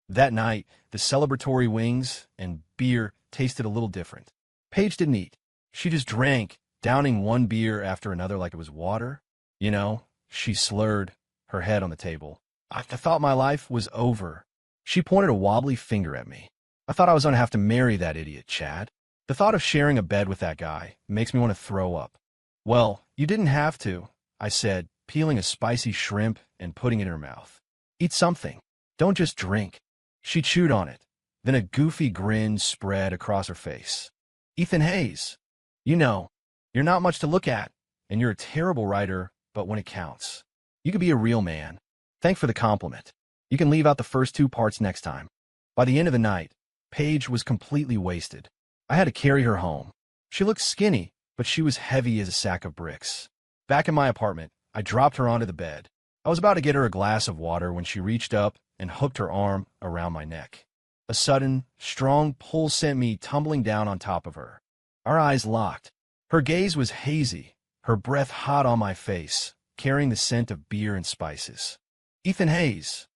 That night, the celebratory wings and beer tasted a little different. Paige didn't eat. She just drank, downing one beer after another like it was water. You know, she slurred, her head on the table. I thought my life was over. She pointed a wobbly finger at me. I thought I was going to have to marry that idiot, Chad. The thought of sharing a bed with that guy makes me want to throw up. Well, you didn't have to, I said, peeling a spicy shrimp and putting it in her mouth. Eat something. Don't just drink. She chewed on it. Then a goofy grin spread across her face. Ethan Hayes, you know, you're not much to look at, and you're a terrible writer, but when it counts, you could be a real man. Thanks for the compliment. You can leave out the first two parts next time. By the end of the night, Paige was completely wasted. I had to carry her home. She looked skinny, but she was heavy as a sack of bricks. Back in my apartment, I dropped her onto the bed. I was about to get her a glass of water when she reached up and hooked her arm around my neck. A sudden, strong pull sent me tumbling down on top of her. Our eyes locked. Her gaze was hazy, her breath hot on my face, carrying the scent of beer and spices. Ethan Hayes.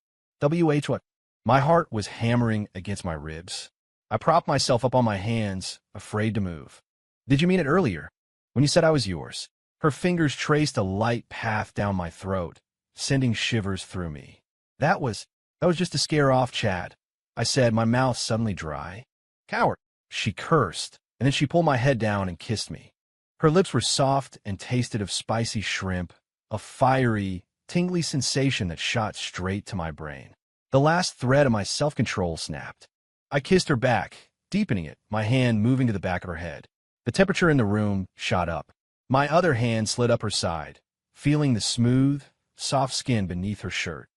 W.H. what? My heart was hammering against my ribs. I propped myself up on my hands, afraid to move. Did you mean it earlier, when you said I was yours? Her fingers traced a light path down my throat, sending shivers through me. That was just to scare off Chad, I said, my mouth suddenly dry. Coward, she cursed, and then she pulled my head down and kissed me. Her lips were soft and tasted of spicy shrimp, a fiery, tingly sensation that shot straight to my brain. The last thread of my self-control snapped. I kissed her back, deepening it, my hand moving to the back of her head. The temperature in the room shot up. My other hand slid up her side, feeling the smooth, soft skin beneath her shirt.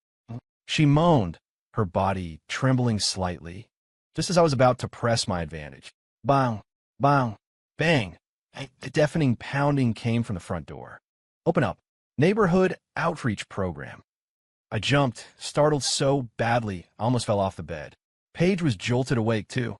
She moaned, her body trembling slightly, just as I was about to press my advantage. Bang, bang, bang. The deafening pounding came from the front door. Open up. Neighborhood Outreach Program. I jumped, startled so badly I almost fell off the bed. Paige was jolted awake, too.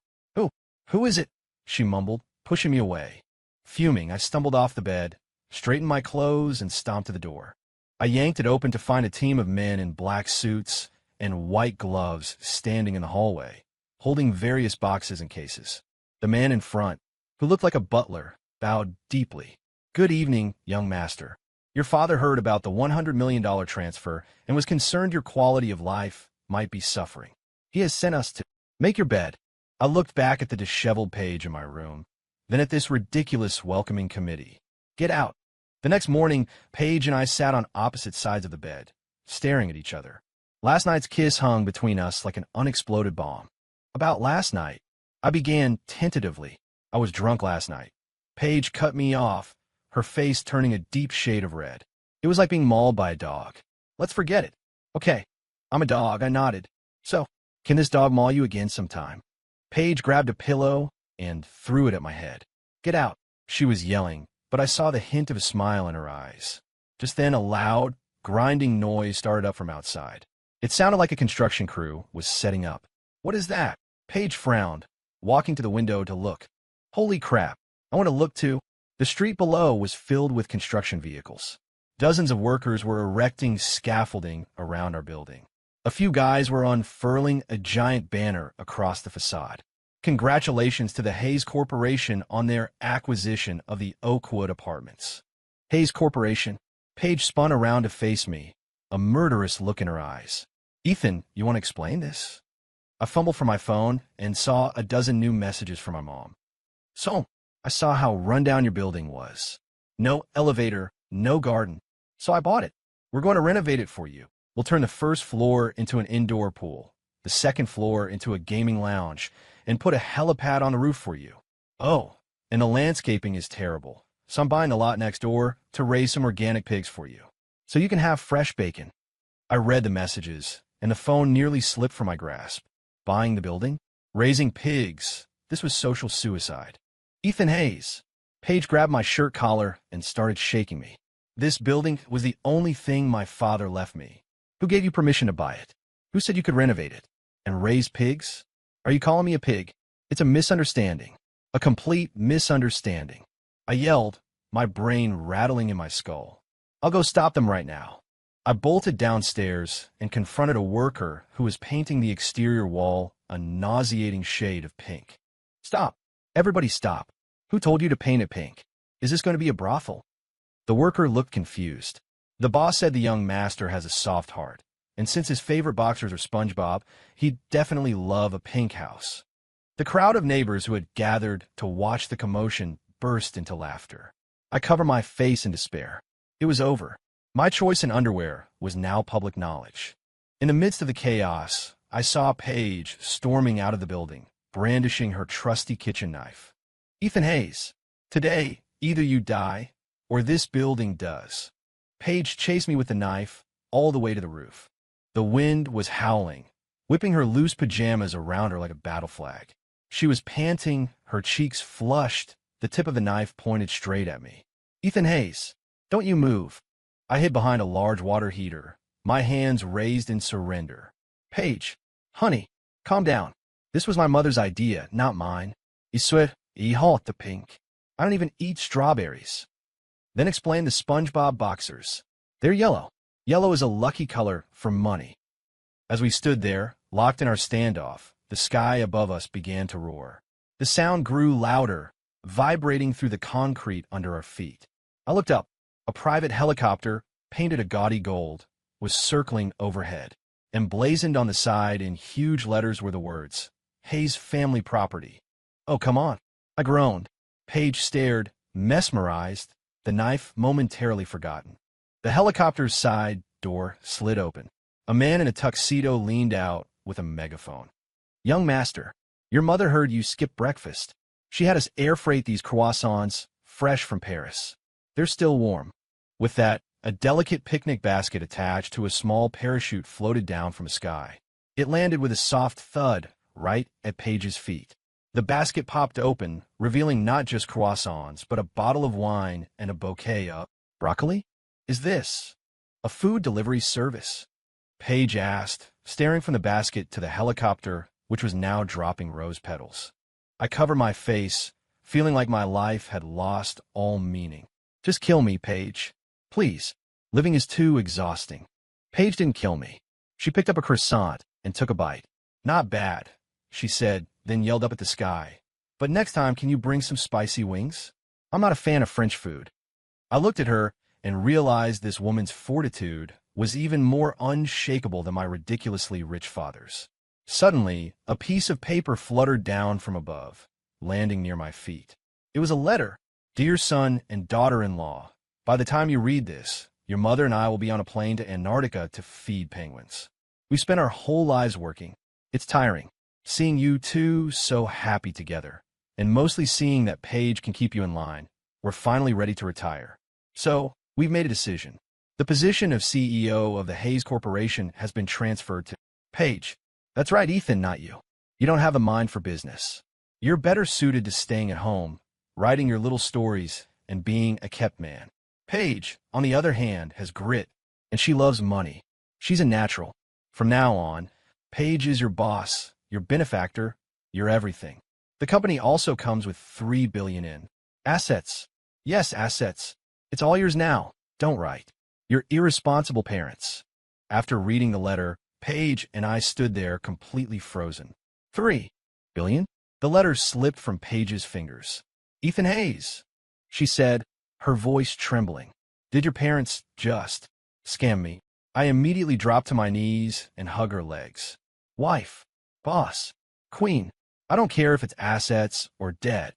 Who is it? She mumbled, pushing me away. Fuming, I stumbled off the bed, straightened my clothes, and stomped to the door. I yanked it open to find a team of men in black suits and white gloves standing in the hallway, holding various boxes and cases. The man in front, who looked like a butler, bowed deeply. Good evening, young master. Your father heard about the $100 million transfer and was concerned your quality of life might be suffering. He has sent us to make your bed. I looked back at the disheveled Paige in my room, then at this ridiculous welcoming committee. Get out. The next morning, Paige and I sat on opposite sides of the bed, staring at each other. Last night's kiss hung between us like an unexploded bomb. About last night, I began tentatively. I was drunk last night. Paige cut me off, her face turning a deep shade of red. It was like being mauled by a dog. Let's forget it. Okay, I'm a dog, I nodded. So, can this dog maul you again sometime? Paige grabbed a pillow and threw it at my head. Get out, she was yelling, but I saw the hint of a smile in her eyes. Just then a loud, grinding noise started up from outside. It sounded like a construction crew was setting up. What is that? Paige frowned, walking to the window to look. Holy crap, I want to look too. The street below was filled with construction vehicles. Dozens of workers were erecting scaffolding around our building. A few guys were unfurling a giant banner across the facade. Congratulations to the Hayes Corporation on their acquisition of the Oakwood Apartments. Hayes Corporation. Paige spun around to face me, a murderous look in her eyes. Ethan, you want to explain this? I fumbled for my phone and saw a dozen new messages from my mom. So, I saw how rundown your building was. No elevator, no garden. So I bought it. We're going to renovate it for you. We'll turn the first floor into an indoor pool, the second floor into a gaming lounge, and put a helipad on the roof for you. Oh, and the landscaping is terrible, so I'm buying the lot next door to raise some organic pigs for you, so you can have fresh bacon. I read the messages, and the phone nearly slipped from my grasp. Buying the building? Raising pigs. This was social suicide. Ethan Hayes. Paige grabbed my shirt collar and started shaking me. This building was the only thing my father left me. Who gave you permission to buy it? Who said you could renovate it? And raise pigs? Are you calling me a pig? It's a misunderstanding. A complete misunderstanding. I yelled, my brain rattling in my skull. I'll go stop them right now. I bolted downstairs and confronted a worker who was painting the exterior wall a nauseating shade of pink. Stop. Everybody stop. Who told you to paint it pink? Is this going to be a brothel? The worker looked confused. The boss said the young master has a soft heart, and since his favorite boxers are SpongeBob, he'd definitely love a pink house. The crowd of neighbors who had gathered to watch the commotion burst into laughter. I covered my face in despair. It was over. My choice in underwear was now public knowledge. In the midst of the chaos, I saw Paige storming out of the building, brandishing her trusty kitchen knife. Ethan Hayes, today, either you die, or this building does. Paige chased me with the knife all the way to the roof. The wind was howling, whipping her loose pajamas around her like a battle flag. She was panting, her cheeks flushed, the tip of the knife pointed straight at me. Ethan Hayes, don't you move. I hid behind a large water heater, my hands raised in surrender. Paige, honey, calm down. This was my mother's idea, not mine. I hatar pink. I don't even eat strawberries. Then explain the SpongeBob boxers. They're yellow. Yellow is a lucky color for money. As we stood there, locked in our standoff, the sky above us began to roar. The sound grew louder, vibrating through the concrete under our feet. I looked up. A private helicopter, painted a gaudy gold, was circling overhead. Emblazoned on the side in huge letters were the words, Hayes Family Property. Oh, come on. I groaned. Paige stared, mesmerized, the knife momentarily forgotten. The helicopter's side door slid open. A man in a tuxedo leaned out with a megaphone. Young master, your mother heard you skip breakfast. She had us air freight these croissants, fresh from Paris. They're still warm. With that, a delicate picnic basket attached to a small parachute floated down from the sky. It landed with a soft thud right at Paige's feet. The basket popped open, revealing not just croissants, but a bottle of wine and a bouquet of broccoli? Is this a food delivery service? Paige asked, staring from the basket to the helicopter, which was now dropping rose petals. I covered my face, feeling like my life had lost all meaning. Just kill me, Paige. Please. Living is too exhausting. Paige didn't kill me. She picked up a croissant and took a bite. Not bad, she said, then yelled up at the sky. But next time, can you bring some spicy wings? I'm not a fan of French food. I looked at her and realized this woman's fortitude was even more unshakable than my ridiculously rich father's. Suddenly, a piece of paper fluttered down from above, landing near my feet. It was a letter. Dear son and daughter-in-law, by the time you read this, your mother and I will be on a plane to Antarctica to feed penguins. We spent our whole lives working. It's tiring. Seeing you two so happy together, and mostly seeing that Paige can keep you in line. We're finally ready to retire. So, we've made a decision. The position of CEO of the Hayes Corporation has been transferred to Paige. That's right, Ethan, not you. You don't have a mind for business. You're better suited to staying at home, writing your little stories, and being a kept man. Paige, on the other hand, has grit, and she loves money. She's a natural. From now on, Paige is your boss, your benefactor, your everything. The company also comes with $3 billion in assets. Yes, assets. It's all yours now. Don't write. Your irresponsible parents. After reading the letter, Paige and I stood there completely frozen. $3 billion? The letter slipped from Paige's fingers. Ethan Hayes, she said, her voice trembling. Did your parents just scam me? I immediately dropped to my knees and hugged her legs. Wife, boss, queen, I don't care if it's assets or debt.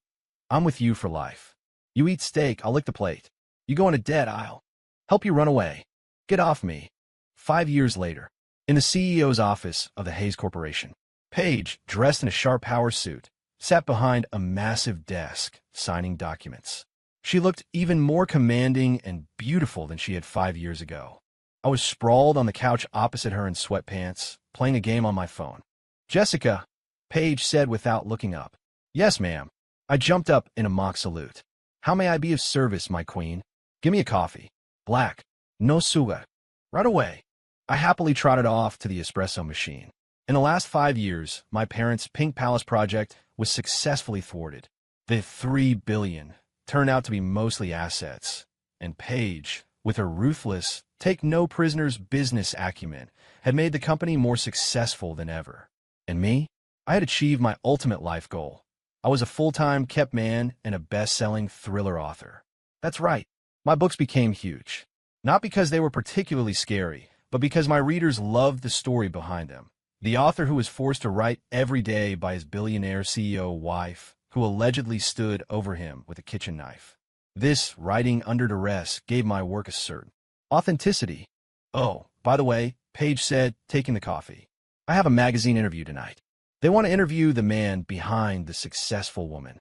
I'm with you for life. You eat steak, I'll lick the plate. You go into debt, I'll help you run away. Get off me. 5 years later, in the CEO's office of the Hayes Corporation, Paige, dressed in a sharp power suit, sat behind a massive desk, signing documents. She looked even more commanding and beautiful than she had 5 years ago. I was sprawled on the couch opposite her in sweatpants, playing a game on my phone. Jessica, Paige said without looking up. Yes, ma'am. I jumped up in a mock salute. How may I be of service, my queen? Give me a coffee. Black. No sugar. Right away. I happily trotted off to the espresso machine. In the last 5 years, my parents' Pink Palace project was successfully thwarted. The $3 billion turned out to be mostly assets, and Paige, with her ruthless, take-no-prisoners business acumen, had made the company more successful than ever. And me? I had achieved my ultimate life goal. I was a full-time kept man and a best-selling thriller author. That's right, my books became huge. Not because they were particularly scary, but because my readers loved the story behind them. The author who was forced to write every day by his billionaire CEO wife, who allegedly stood over him with a kitchen knife. This writing under duress gave my work a certain authenticity. Oh, by the way, Paige said, taking the coffee, I have a magazine interview tonight. They want to interview the man behind the successful woman.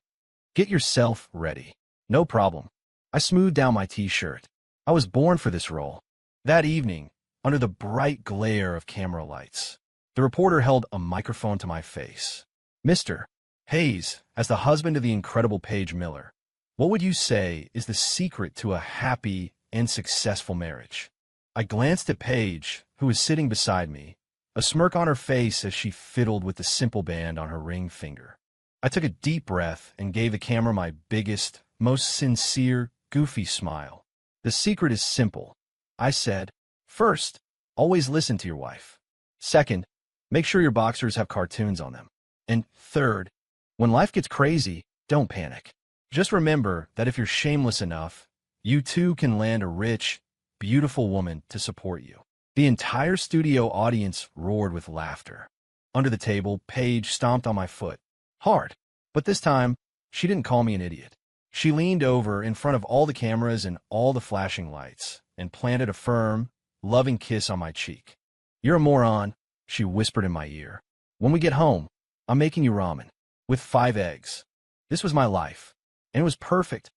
Get yourself ready. No problem. I smoothed down my t-shirt. I was born for this role. That evening, under the bright glare of camera lights, the reporter held a microphone to my face. Mr. Hayes, as the husband of the incredible Paige Miller, what would you say is the secret to a happy and successful marriage? I glanced at Paige, who was sitting beside me, a smirk on her face as she fiddled with the simple band on her ring finger. I took a deep breath and gave the camera my biggest, most sincere, goofy smile. The secret is simple, I said. First, always listen to your wife. Second, make sure your boxers have cartoons on them. And third, when life gets crazy, don't panic. Just remember that if you're shameless enough, you too can land a rich, beautiful woman to support you. The entire studio audience roared with laughter. Under the table, Paige stomped on my foot. Hard. But this time, she didn't call me an idiot. She leaned over in front of all the cameras and all the flashing lights and planted a firm, loving kiss on my cheek. You're a moron, she whispered in my ear. When we get home, I'm making you ramen. With 5 eggs. This was my life. And it was perfect.